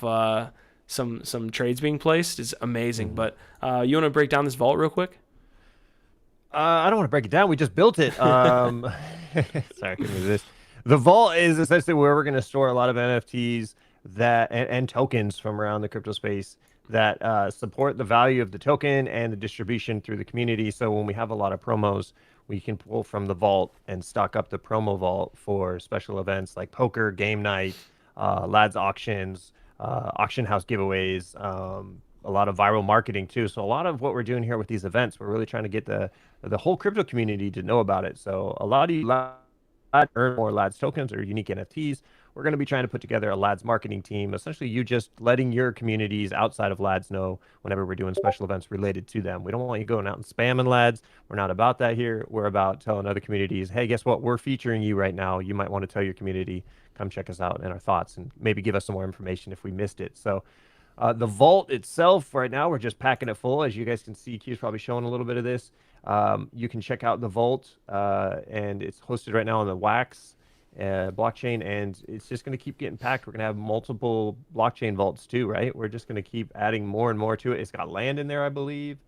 Speaker 1: some trades being placed is amazing. But you want to break down this vault real quick?
Speaker 2: I don't want to break it down. We just built it. Sorry, I couldn't do this. The vault is essentially where we're going to store a lot of NFTs and tokens from around the crypto space that support the value of the token and the distribution through the community. So when we have a lot of promos, we can pull from the vault and stock up the promo vault for special events like poker, game night, lads auctions, auction house giveaways, a lot of viral marketing too. So a lot of what we're doing here with these events, we're really trying to get the whole crypto community to know about it. So a lot of you earn more lads tokens or unique NFTs. We're going to be trying to put together a lads marketing team. Essentially, you just letting your communities outside of lads know whenever we're doing special events related to them. We don't want you going out and spamming lads. We're not about that here. We're about telling other communities, hey, guess what? We're featuring you right now. You might want to tell your community, come check us out and our thoughts, and maybe give us some more information if we missed it. So the vault itself, right now, we're just packing it full. As you guys can see, Q's probably showing a little bit of this. You can check out the vault, and it's hosted right now on the Wax blockchain, and it's just going to keep getting packed. We're going to have multiple blockchain vaults too, right? We're just going to keep adding more and more to it. It's got land in there, I believe.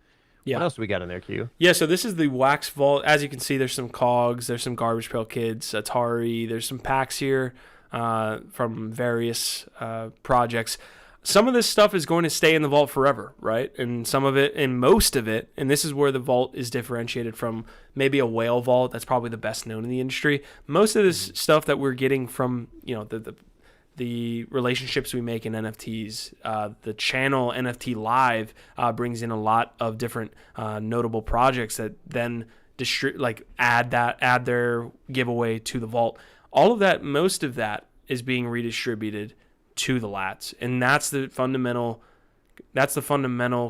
Speaker 2: Yeah. What else do we got in there, Q?
Speaker 1: Yeah, so this is the Wax vault. As you can see, there's some Cogs, there's some Garbage Pail Kids, Atari, there's some packs here from various projects. Some of this stuff is going to stay in the vault forever, right? And some of it, and most of it, and this is where the vault is differentiated from maybe a whale vault that's probably the best known in the industry. Most of this stuff that we're getting from, the relationships we make in NFTs, the channel NFT Live brings in a lot of different notable projects that then add their giveaway to the vault. All of that, most of that is being redistributed to the lats, and that's the fundamental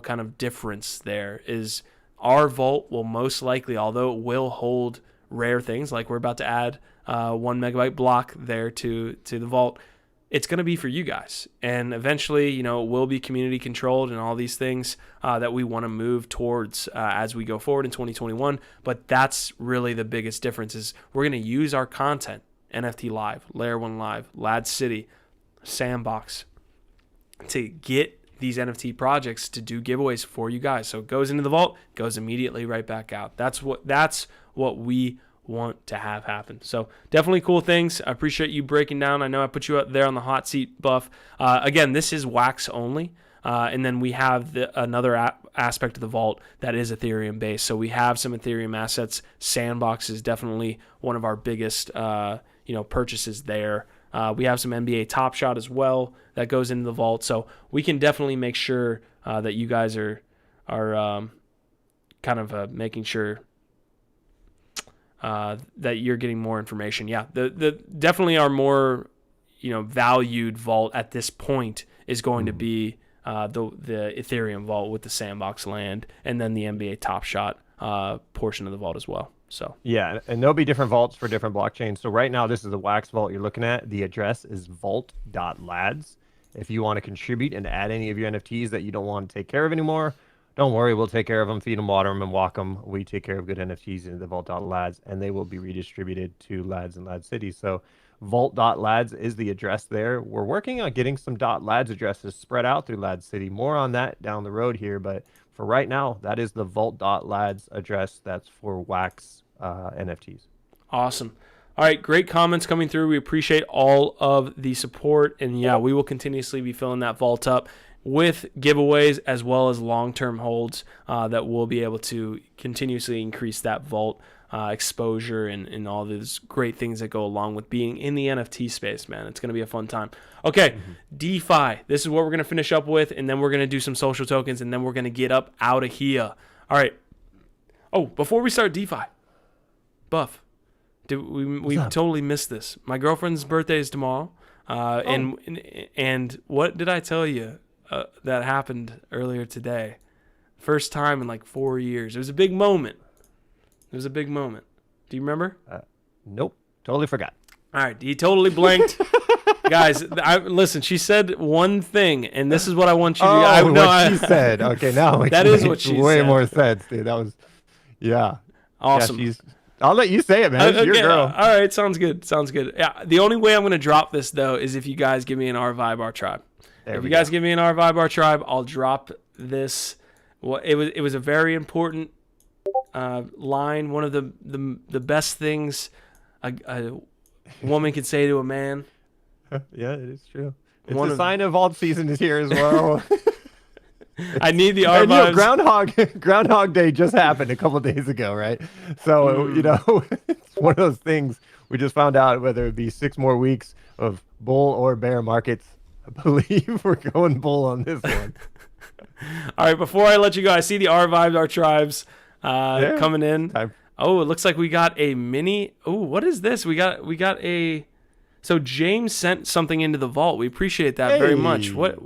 Speaker 1: kind of difference. There is our vault will most likely, although it will hold rare things like we're about to add 1 megabyte block there to the vault, it's going to be for you guys, and eventually it will be community controlled and all these things that we want to move towards as we go forward in 2021. But that's really the biggest difference, is we're going to use our content, NFT Live, Layer 1 Live, Lad City, Sandbox, to get these NFT projects to do giveaways for you guys. So it goes into the vault, goes immediately right back out. That's what we want to have happen. So definitely cool things. I appreciate you breaking down. I know I put you up there on the hot seat, Buff. Again, this is Wax only. And then we have another aspect of the vault that is Ethereum based. So we have some Ethereum assets. Sandbox is definitely one of our biggest purchases there. We have some NBA Top Shot as well that goes into the vault, so we can definitely make sure that you guys are kind of making sure that you're getting more information. Yeah, the definitely our more valued vault at this point is going to be the Ethereum vault with the Sandbox land, and then the NBA Top Shot portion of the vault as well. So
Speaker 2: yeah, and there'll be different vaults for different blockchains. So right now, this is the Wax vault you're looking at. The address is vault.lads. If you want to contribute and add any of your NFTs that you don't want to take care of anymore, don't worry, we'll take care of them, feed them, water them, and walk them. We take care of good NFTs in the vault.lads, and they will be redistributed to lads and lad cities. So vault.lads is the address there. We're working on getting some .lads addresses spread out through Lad City. More on that down the road here, but for right now, that is the vault.lads address that's for Wax NFTs.
Speaker 1: Awesome. All right, great comments coming through. We appreciate all of the support, and yeah, we will continuously be filling that vault up with giveaways as well as long-term holds that will be able to continuously increase that vault exposure and all those great things that go along with being in the NFT space, man. It's going to be a fun time. Okay, DeFi. This is what we're going to finish up with, and then we're going to do some social tokens, and then we're going to get up out of here. All right. Oh, before we start DeFi, Buff, we totally missed this. My girlfriend's birthday is tomorrow. And what did I tell you that happened earlier today? First time in like 4 years. It was a big moment. Do you remember?
Speaker 2: Nope. Totally forgot.
Speaker 1: All right. He totally blanked. Guys, listen, she said one thing, and this is what I want you to do.
Speaker 2: She said. Okay, now
Speaker 1: that is what she
Speaker 2: way
Speaker 1: said.
Speaker 2: More sense, dude. That was, yeah.
Speaker 1: Awesome.
Speaker 2: Yeah, I'll let you say it, man. It's your girl.
Speaker 1: All right, sounds good. Yeah, the only way I'm going to drop this, though, is if you guys give me an R Vibe R Tribe. If you guys give me an R Vibe R Tribe, I'll drop this. Well, it was a very important line. One of the best things a woman can say to a man.
Speaker 2: Yeah, it is true. It's a sign of alt season is here as well.
Speaker 1: I need the R Vibes.
Speaker 2: Groundhog Day just happened a couple of days ago, right? So, it's one of those things we just found out whether it be 6 more weeks of bull or bear markets. I believe we're going bull on this one.
Speaker 1: All right, before I let you go, I see the R Vibes, R Tribes coming in. Oh, it looks like we got a mini. Oh, what is this? We got a. So James sent something into the vault. We appreciate that very much. What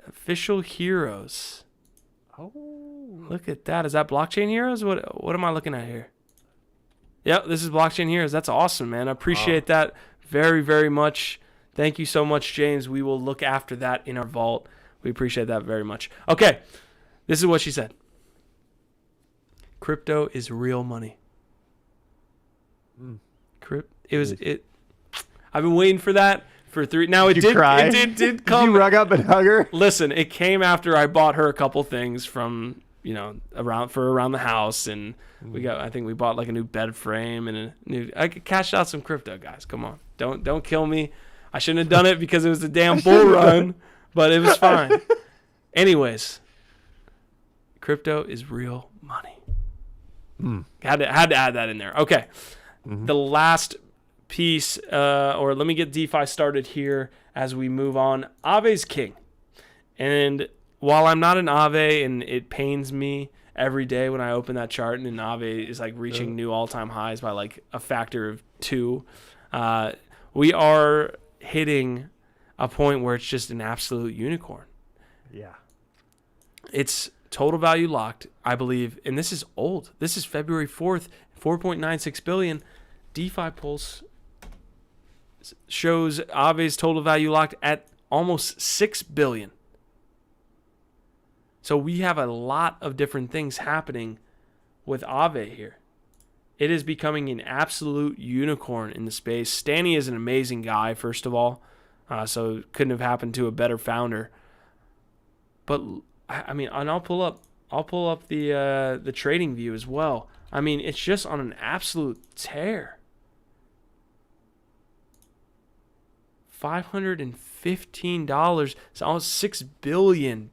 Speaker 1: official heroes?
Speaker 2: Oh,
Speaker 1: look at that. Is that blockchain heroes? What am I looking at here? Yep, this is blockchain heroes. That's awesome, man. I appreciate that very, very much. Thank you so much, James. We will look after that in our vault. We appreciate that very much. Okay, this is what she said. Crypto is real money. I've been waiting for that for 3. Now it did come. Did you
Speaker 2: rug up and hug her?
Speaker 1: Listen, it came after I bought her a couple things from around the house, and I think we bought like a new bed frame and I cashed out some crypto, guys. Come on, don't kill me. I shouldn't have done it because it was a damn bull run, but it was fine. Anyways, crypto is real money. Had to add that in there. Okay, the last piece, or let me get DeFi started here as we move on. AAVE's king, and while I'm not an AAVE, and it pains me every day when I open that chart and an AAVE is like reaching new all-time highs by like a factor of 2, we are hitting a point where it's just an absolute unicorn.
Speaker 2: Yeah.
Speaker 1: It's total value locked, I believe, and this is old. This is February 4th, 4.96 billion. DeFi Pulse shows AAVE's total value locked at almost 6 billion. So we have a lot of different things happening with AAVE here. It is becoming an absolute unicorn in the space. Stanny is an amazing guy, first of all, so it couldn't have happened to a better founder. But I mean, and I'll pull up the trading view as well. I mean, it's just on an absolute tear. $515, it's almost $6 billion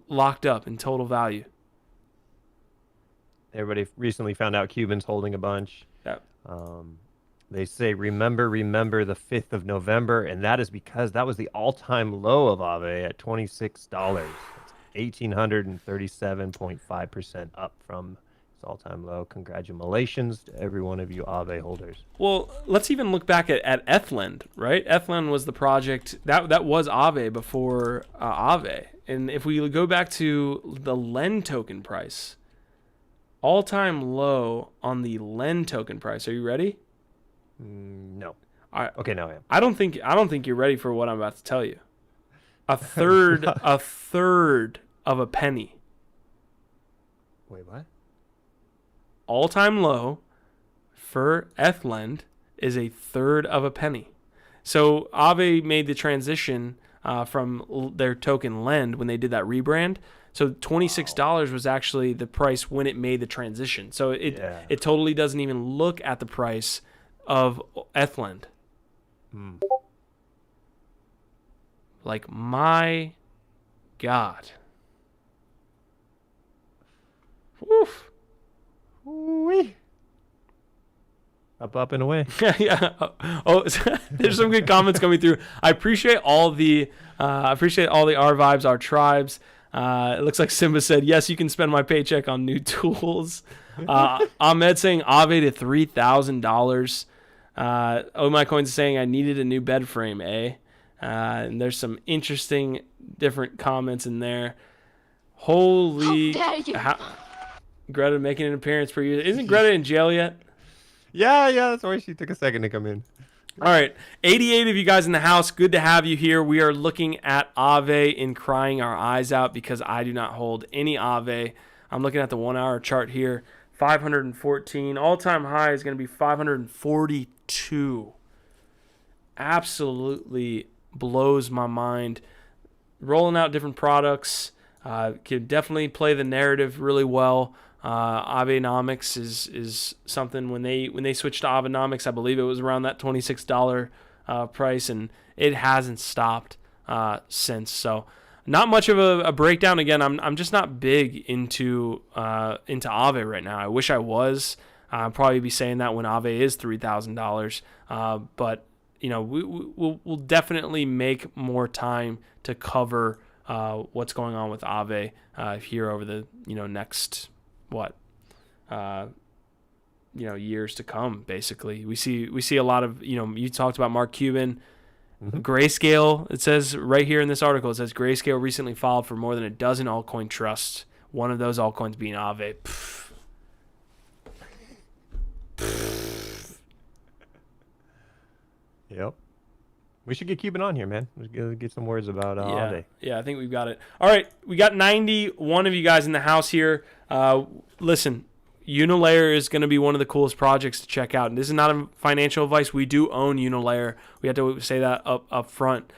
Speaker 1: locked up in total value.
Speaker 2: Everybody recently found out Cubans holding a bunch.
Speaker 1: Yep.
Speaker 2: They say, remember the 5th of November, and that is because that was the all-time low of AAVE at $26. That's 1,837.5% up from its all-time low. Congratulations to every one of you AAVE holders.
Speaker 1: Well, let's even look back at ETHLend, right? ETHLend was the project that was AAVE before AAVE. And if we go back to the Lend token price, all-time low on the Lend token price. Are you ready?
Speaker 2: No. Okay, now I am.
Speaker 1: I don't think you're ready for what I'm about to tell you. A third of a penny.
Speaker 2: Wait, what?
Speaker 1: All-time low for ETHLend is a third of a penny. So AAVE made the transition from their token Lend when they did that rebrand. So $26 was actually the price when it made the transition. So it totally doesn't even look at the price of ETHLend. Like, my God. Woof.
Speaker 2: Wee. Up and away.
Speaker 1: Yeah. Oh, there's some good comments coming through. I appreciate all the R Vibes, R Tribes. It looks like Simba said, yes, you can spend my paycheck on new tools. Ahmed saying AAVE to $3,000. Oh My Coins is saying I needed a new bed frame, eh? And there's some interesting different comments in there. Holy,
Speaker 3: How dare you!
Speaker 1: Greta making an appearance per user. Isn't Greta in jail yet?
Speaker 2: Yeah, that's why she took a second to come in.
Speaker 1: All right, 88 of you guys in the house. Good to have you here. We are looking at AAVE and crying our eyes out because I do not hold any AAVE. I'm looking at the 1 hour chart here. 514. All-time high is going to be 542. Absolutely blows my mind. Rolling out different products. Can definitely play the narrative really well. Abenomics is something when they switched to Abenomics, I believe it was around that $26 price, and it hasn't stopped since. So not much of a breakdown. Again, I'm just not big into Aave right now. I wish I was. I'll probably be saying that when Aave is $3,000. But you know, we'll definitely make more time to cover what's going on with Aave here over the next years to come. Basically, we see a lot of, you talked about Mark Cuban. Grayscale, it says right here in this article, it says Grayscale recently filed for more than a dozen altcoin trusts, one of those altcoins being Aave.
Speaker 2: Yep. We should get Cuban on here, man. Let's get some words about Aave.
Speaker 1: Yeah, I think we've got it. All right, we got 91 of you guys in the house here. Listen, Unilayer is going to be one of the coolest projects to check out. And this is not a financial advice. We do own Unilayer. We have to say that up front.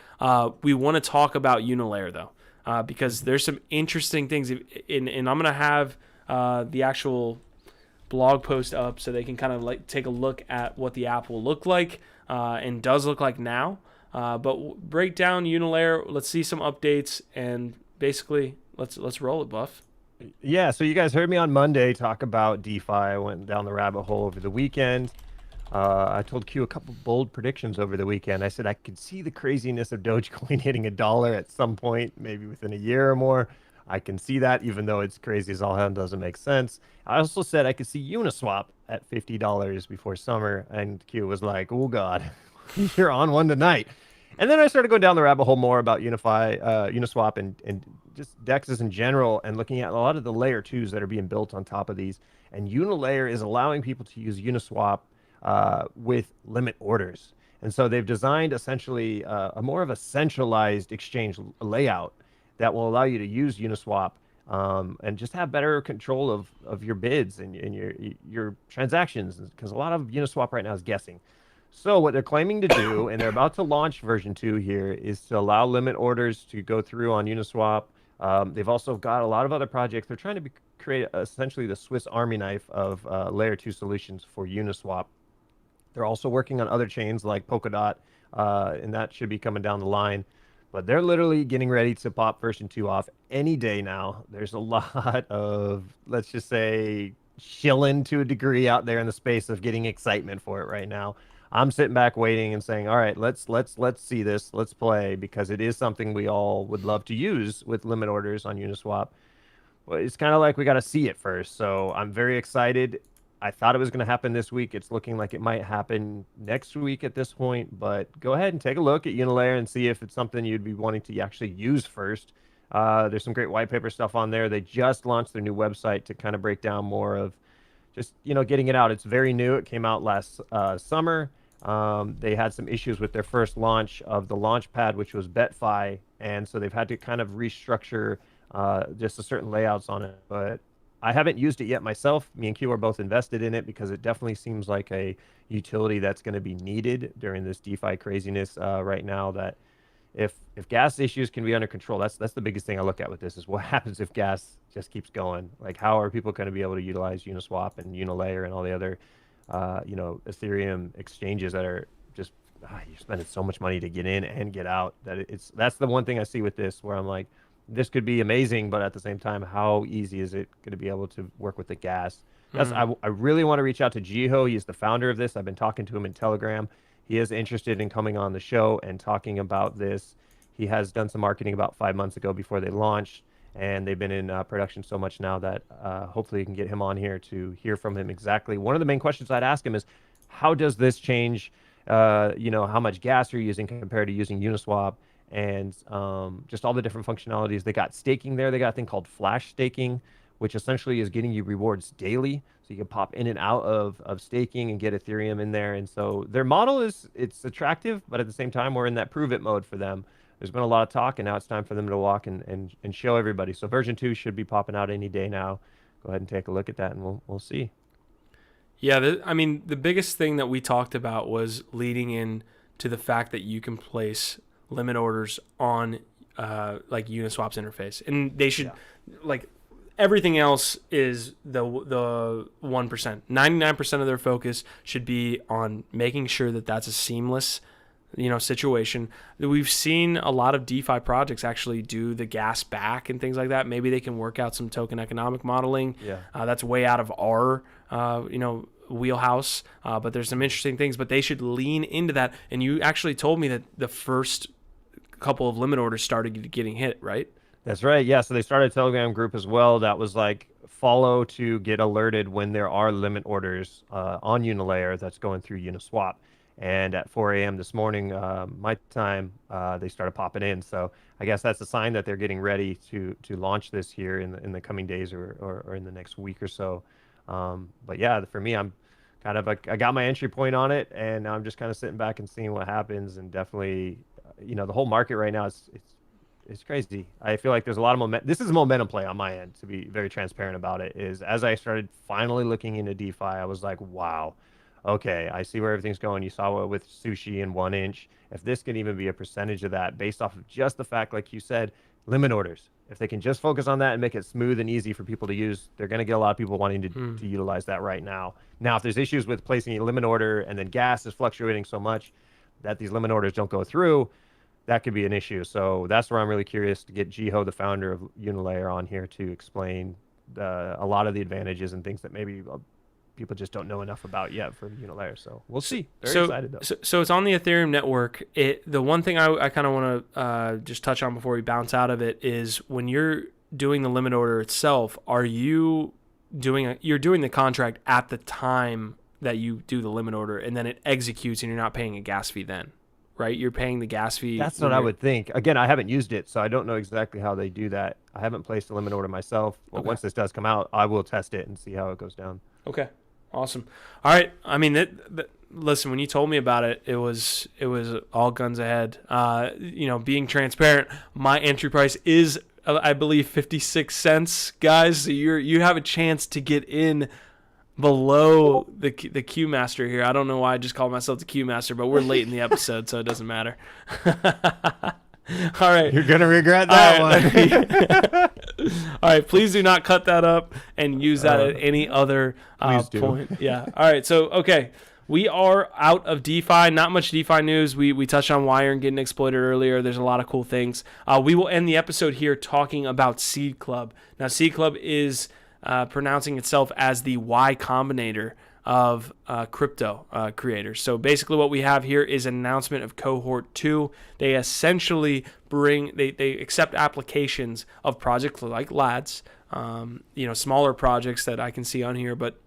Speaker 1: We want to talk about Unilayer, though, because there's some interesting things. And I'm going to have the actual blog post up so they can kind of like take a look at what the app will look like and does look like now. But break down Unilayer. Let's see some updates, and basically let's roll it, Buff.
Speaker 2: Yeah, so you guys heard me on Monday talk about DeFi. I went down the rabbit hole over the weekend. I told Q a couple bold predictions over the weekend. I said I could see the craziness of Dogecoin hitting $1 at some point, maybe within a year or more. I can see that, even though it's crazy as all hell and doesn't make sense. I also said I could see Uniswap at $50 before summer, and Q was like, "Oh God, you're on one tonight." And then I started going down the rabbit hole more about Uniswap and just DEXs in general, and looking at a lot of the layer 2s that are being built on top of these. And Unilayer is allowing people to use Uniswap with limit orders. And so they've designed essentially a more of a centralized exchange layout that will allow you to use Uniswap and just have better control of your bids and your transactions, because a lot of Uniswap right now is guessing. So what they're claiming to do, and they're about to launch version 2 here, is to allow limit orders to go through on Uniswap. They've also got a lot of other projects. They're trying to create essentially the Swiss Army knife of layer 2 solutions for Uniswap. They're also working on other chains like Polkadot, and that should be coming down the line. But they're literally getting ready to pop version 2 off any day now. There's a lot of, let's just say, shilling to a degree out there in the space of getting excitement for it right now. I'm sitting back waiting and saying, all right, let's see this. Let's play, because it is something we all would love to use with limit orders on Uniswap. Well, it's kind of like we got to see it first. So I'm very excited. I thought it was going to happen this week. It's looking like it might happen next week at this point. But go ahead and take a look at Unilayer and see if it's something you'd be wanting to actually use first. There's some great white paper stuff on there. They just launched their new website to kind of break down more of just, getting it out. It's very new. It came out last summer. They had some issues with their first launch of the launch pad, which was Bitfinex, and so they've had to kind of restructure just a certain layouts on it. But I haven't used it yet myself. Me and Q are both invested in it because it definitely seems like a utility that's going to be needed during this DeFi craziness right now. That if gas issues can be under control, that's the biggest thing I look at with this, is what happens if gas just keeps going. Like, how are people going to be able to utilize Uniswap and Unilayer and all the other Ethereum exchanges that are just, you're spending so much money to get in and get out, that's the one thing I see with this, where I'm like, this could be amazing, but at the same time, how easy is it going to be able to work with the gas? I really want to reach out to Jiho. He's the founder of this. I've been talking to him in Telegram. He is interested in coming on the show and talking about this. He has done some marketing about 5 months ago before they launched, and they've been in production so much now that hopefully you can get him on here to hear from him exactly. One of the main questions I'd ask him is, how does this change, how much gas you're using compared to using Uniswap, and just all the different functionalities. They got staking there. They got a thing called flash staking, which essentially is getting you rewards daily. So you can pop in and out of staking and get Ethereum in there. And so their model it's attractive, but at the same time, we're in that prove it mode for them. There's been a lot of talk, and now it's time for them to walk and show everybody. So version 2 should be popping out any day now. Go ahead and take a look at that, and we'll see.
Speaker 1: Yeah, I mean, the biggest thing that we talked about was leading in to the fact that you can place limit orders on like Uniswap's interface, and they should like everything else is the 1%. 99% of their focus should be on making sure that that's a seamless situation. We've seen a lot of DeFi projects actually do the gas back and things like that. Maybe they can work out some token economic modeling. That's way out of our wheelhouse, but there's some interesting things, but they should lean into that. And you actually told me that the first couple of limit orders started getting hit, right?
Speaker 2: That's right. Yeah. So they started a Telegram group as well. That was like follow to get alerted when there are limit orders on Unilayer that's going through Uniswap. And at 4 a.m. this morning, my time, they started popping in. So I guess that's a sign that they're getting ready to launch this here in the coming days or in the next week or so. But yeah, for me, I'm kind of I got my entry point on it, and I'm just kind of sitting back and seeing what happens. And definitely, the whole market right now it's crazy. I feel like there's a lot of momentum. This is a momentum play on my end, to be very transparent about it. Is as I started finally looking into DeFi, I was like, wow. Okay, I see where everything's going. You saw it with sushi and 1inch. If this can even be a percentage of that based off of just the fact, like you said, limit orders. If they can just focus on that and make it smooth and easy for people to use, they're going to get a lot of people wanting to utilize that right now. Now, if there's issues with placing a limit order and then gas is fluctuating so much that these limit orders don't go through, that could be an issue. So that's where I'm really curious to get Jiho, the founder of Unilayer, on here to explain a lot of the advantages and things that maybe people just don't know enough about yet for Unilayer. So we'll see. Very excited though.
Speaker 1: So it's on the Ethereum network. The one thing I kind of want to just touch on before we bounce out of it is when you're doing the limit order itself, you're doing the contract at the time that you do the limit order, and then it executes, and you're not paying a gas fee then, right? You're paying the gas fee.
Speaker 2: That's what I would think. Again, I haven't used it, so I don't know exactly how they do that. I haven't placed a limit order myself, but once this does come out, I will test it and see how it goes down.
Speaker 1: Okay. Awesome. All right. I mean, listen, when you told me about it, it was all guns ahead. Being transparent, my entry price is, I believe, 56 cents, guys. So you have a chance to get in below the Q Master here. I don't know why I just called myself the Q Master, but we're late in the episode, so it doesn't matter. All right.
Speaker 2: You're going to regret that one.
Speaker 1: All right. Please do not cut that up and use that at any other point. Yeah. All right. So, okay. We are out of DeFi. Not much DeFi news. We touched on Yearn getting exploited earlier. There's a lot of cool things. We will end the episode here talking about Seed Club. Now, Seed Club is pronouncing itself as the Y Combinator of crypto creators. So basically what we have here is an announcement of cohort 2. They essentially they accept applications of projects like Lads, smaller projects that I can see on here, but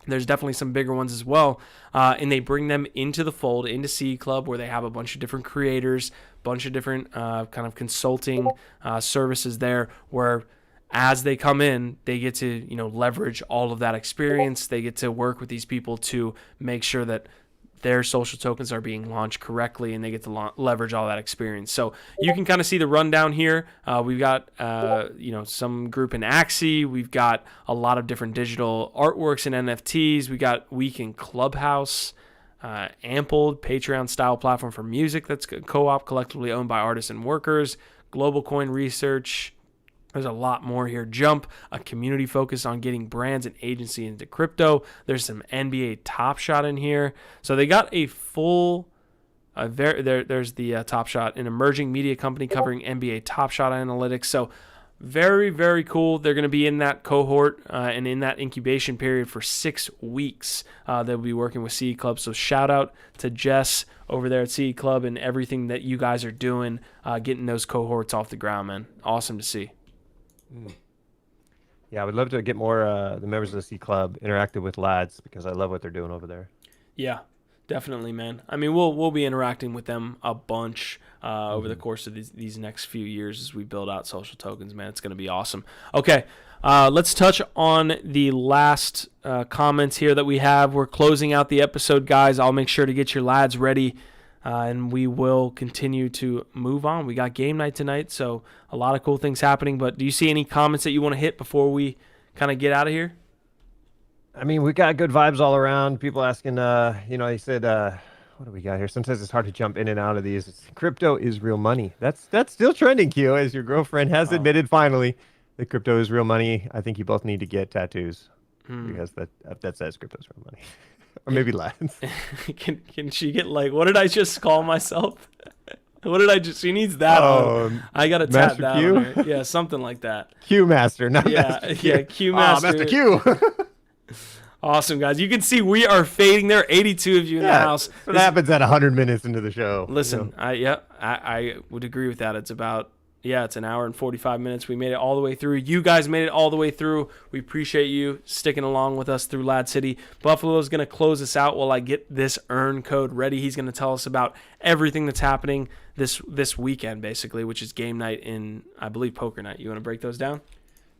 Speaker 1: there's definitely some bigger ones as well. And they bring them into the fold, into Seed Club, where they have a bunch of different creators, bunch of different kind of consulting services there, where as they come in, they get to, leverage all of that experience. They get to work with these people to make sure that their social tokens are being launched correctly, and they get to leverage all that experience. So you can kind of see the rundown here. We've got, some group in Axie. We've got a lot of different digital artworks and NFTs. We got Week in Clubhouse, Ampled, Patreon-style platform for music that's co-op, collectively owned by artists and workers, Global Coin Research. There's a lot more here. Jump, a community focused on getting brands and agency into crypto. There's some NBA Top Shot in here. So they got a full, there's the Top Shot, an emerging media company covering NBA Top Shot analytics. So very, very cool. They're going to be in that cohort and in that incubation period for 6 weeks. They'll be working with Seed Club. So shout out to Jess over there at Seed Club and everything that you guys are doing, getting those cohorts off the ground, man. Awesome to see.
Speaker 2: Yeah, I would love to get more the members of the C Club interactive with Lads, because I love what they're doing over there.
Speaker 1: Yeah, definitely, man. I mean, we'll be interacting with them a bunch over the course of these next few years as we build out social tokens, man. It's going to be awesome. Okay, let's touch on the last comments here that we have. We're closing out the episode, guys. I'll make sure to get your lads ready, and we will continue to move on. We got game night tonight, so a lot of cool things happening. But do you see any comments that you want to hit before we kind of get out of here?
Speaker 2: I mean, we got good vibes all around. People asking, he said, what do we got here? Sometimes it's hard to jump in and out of these. Crypto is real money. That's still trending, Q, as your girlfriend has admitted finally that crypto is real money. I think you both need to get tattoos because that says crypto is real money. Or maybe lads.
Speaker 1: Can she get what did I just call myself? What did I just? She needs that. I gotta tap that
Speaker 2: Q?
Speaker 1: on her. Yeah, something like that.
Speaker 2: Q Master, not Master Q.
Speaker 1: Yeah, Q Master.
Speaker 2: Master Q.
Speaker 1: Awesome, guys. You can see we are fading. There are 82 of you in the house.
Speaker 2: What happens at 100 minutes into the show?
Speaker 1: Listen, I would agree with that. It's about, it's an hour and 45 minutes. We made it all the way through. You guys made it all the way through. We appreciate you sticking along with us through Lad City. Buffalo's going to close us out while I get this earn code ready. He's going to tell us about everything that's happening this weekend, basically, which is game night and, I believe, poker night. You want to break those down?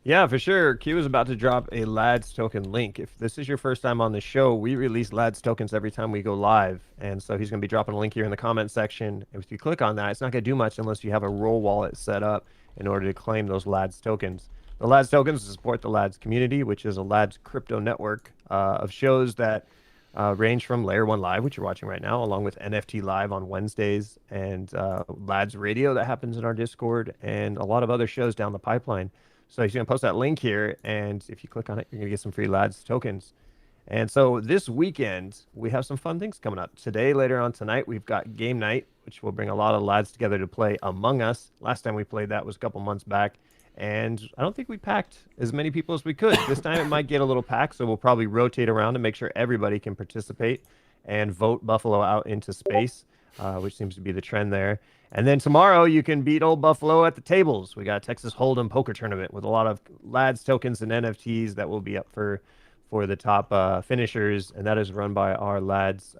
Speaker 2: Yeah, for sure. Q is about to drop a LADS token link. If this is your first time on the show, we release LADS tokens every time we go live. And so he's going to be dropping a link here in the comment section. If you click on that, it's not going to do much unless you have a roll wallet set up in order to claim those LADS tokens. The LADS tokens support the LADS community, which is a LADS crypto network of shows that range from Layer 1 Live, which you're watching right now, along with NFT Live on Wednesdays, and LADS Radio that happens in our Discord, and a lot of other shows down the pipeline. So he's going to post that link here, and if you click on it, you're going to get some free LADS tokens. And so this weekend, we have some fun things coming up. Today, later on tonight, we've got game night, which will bring a lot of LADS together to play Among Us. Last time we played that was a couple months back, and I don't think we packed as many people as we could. This time it might get a little packed, so we'll probably rotate around to make sure everybody can participate and vote Buffalo out into space, which seems to be the trend there. And then tomorrow you can beat old Buffalo at the tables. We got a Texas Hold'em poker tournament with a lot of LADS tokens and NFTs that will be up for the top finishers, and that is run by our LADS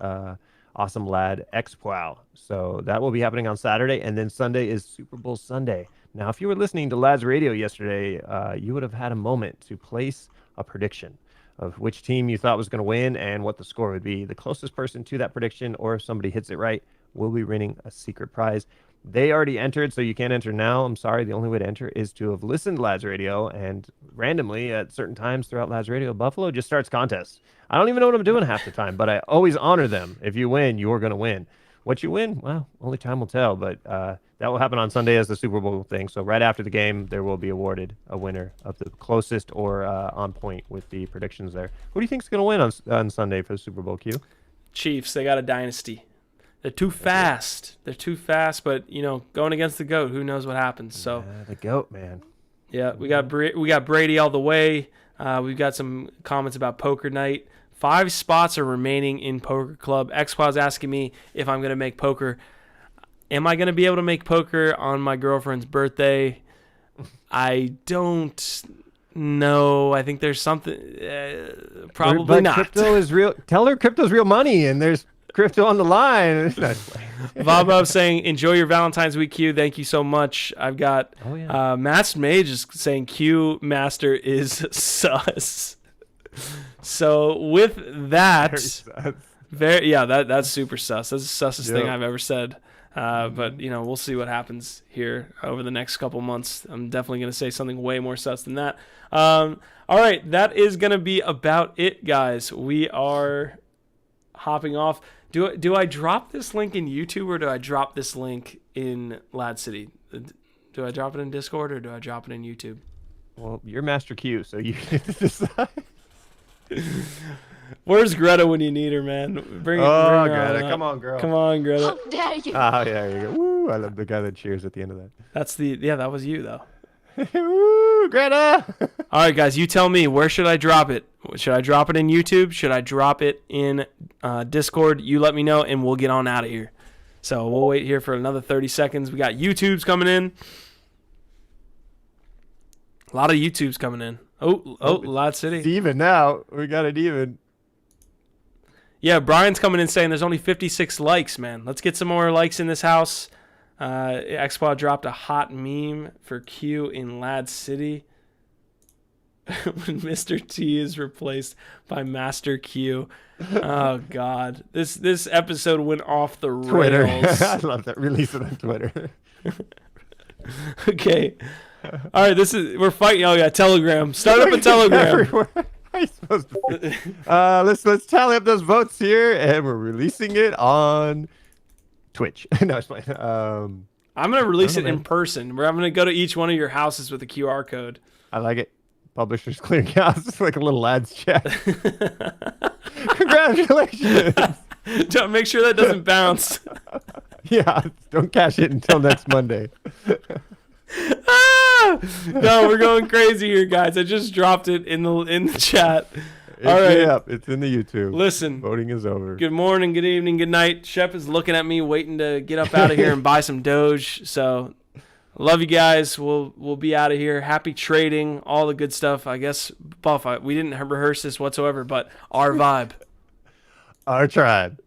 Speaker 2: awesome lad XPOW. So that will be happening on Saturday, and then Sunday is Super Bowl Sunday. Now, if you were listening to LADS Radio yesterday, you would have had a moment to place a prediction of which team you thought was going to win and what the score would be. The closest person to that prediction, or if somebody hits it right, will be winning a secret prize. They already entered, so you can't enter now. I'm sorry. The only way to enter is to have listened to LADS Radio, and randomly at certain times throughout LADS Radio, Buffalo just starts contests. I don't even know what I'm doing half the time, but I always honor them. If you win, you're going to win. What you win, well, only time will tell, but that will happen on Sunday as the Super Bowl thing. So right after the game, there will be awarded a winner of the closest or on point with the predictions there. Who do you think is going to win on Sunday for the Super Bowl, Q?
Speaker 1: Chiefs, they got a dynasty. They're too fast. They're too fast, but going against the GOAT, who knows what happens? So
Speaker 2: the GOAT, man.
Speaker 1: Yeah, we got Brady all the way. We've got some comments about poker night. 5 spots are remaining in Poker Club. XPOW's asking me if I'm going to make poker. Am I going to be able to make poker on my girlfriend's birthday? I don't know. I think there's something. Probably
Speaker 2: but
Speaker 1: not.
Speaker 2: Crypto is real. Tell her crypto's real money, and there's crypto on the line.
Speaker 1: Bob saying, enjoy your Valentine's week, Q. Thank you so much. I've got Master Mage is saying Q Master is sus. So with that, that's super sus. That's the sussest thing I've ever said. But we'll see what happens here over the next couple months. I'm definitely going to say something way more sus than that. All right, that is going to be about it, guys. We are hopping off. Do I drop this link in YouTube, or do I drop this link in Lad City? Do I drop it in Discord, or do I drop it in YouTube?
Speaker 2: Well, you're Master Q, so you get to decide.
Speaker 1: Where's Greta when you need her, man? Bring
Speaker 2: Greta, come on, girl.
Speaker 1: Come on, Greta.
Speaker 3: How dare you?
Speaker 2: Oh, yeah, you go. Woo, I love the guy that cheers at the end of that.
Speaker 1: That was you, though.
Speaker 2: Woo, Greta!
Speaker 1: All right, guys, you tell me, where should I drop it? Should I drop it in YouTube? Should I drop it in Discord? You let me know, and we'll get on out of here. So we'll wait here for another 30 seconds. We got YouTube's coming in. A lot of YouTube's coming in. Oh, Lad City.
Speaker 2: It's even now. We got it even.
Speaker 1: Yeah, Brian's coming in saying there's only 56 likes, man. Let's get some more likes in this house. Xquad dropped a hot meme for Q in Lad City. When Mr. T is replaced by Master Q. Oh God, this episode went off the
Speaker 2: Twitter.
Speaker 1: rails.
Speaker 2: I love that. Release it on Twitter.
Speaker 1: Okay, all right. We're fighting. Oh yeah, Telegram. Start up a Telegram.
Speaker 2: Everywhere. How are you supposed to? Let's tally up those votes here, and we're releasing it on Twitch. No, it's fine.
Speaker 1: I'm gonna release it in person. Where I'm gonna go to each one of your houses with a QR code.
Speaker 2: I like it. Publishers Clearinghouse. It's like a little lads chat. Congratulations.
Speaker 1: Don't make sure that doesn't bounce.
Speaker 2: Yeah, don't cash it until next Monday.
Speaker 1: No, we're going crazy here, guys. I just dropped it in the chat. All right.
Speaker 2: Yep, it's in the YouTube.
Speaker 1: Listen.
Speaker 2: Voting is over.
Speaker 1: Good morning, good evening, good night. Shep is looking at me, waiting to get up out of here and buy some Doge. So, love you guys. We'll be out of here. Happy trading, all the good stuff. I guess, Buff, we didn't rehearse this whatsoever, but our vibe.
Speaker 2: Our tribe.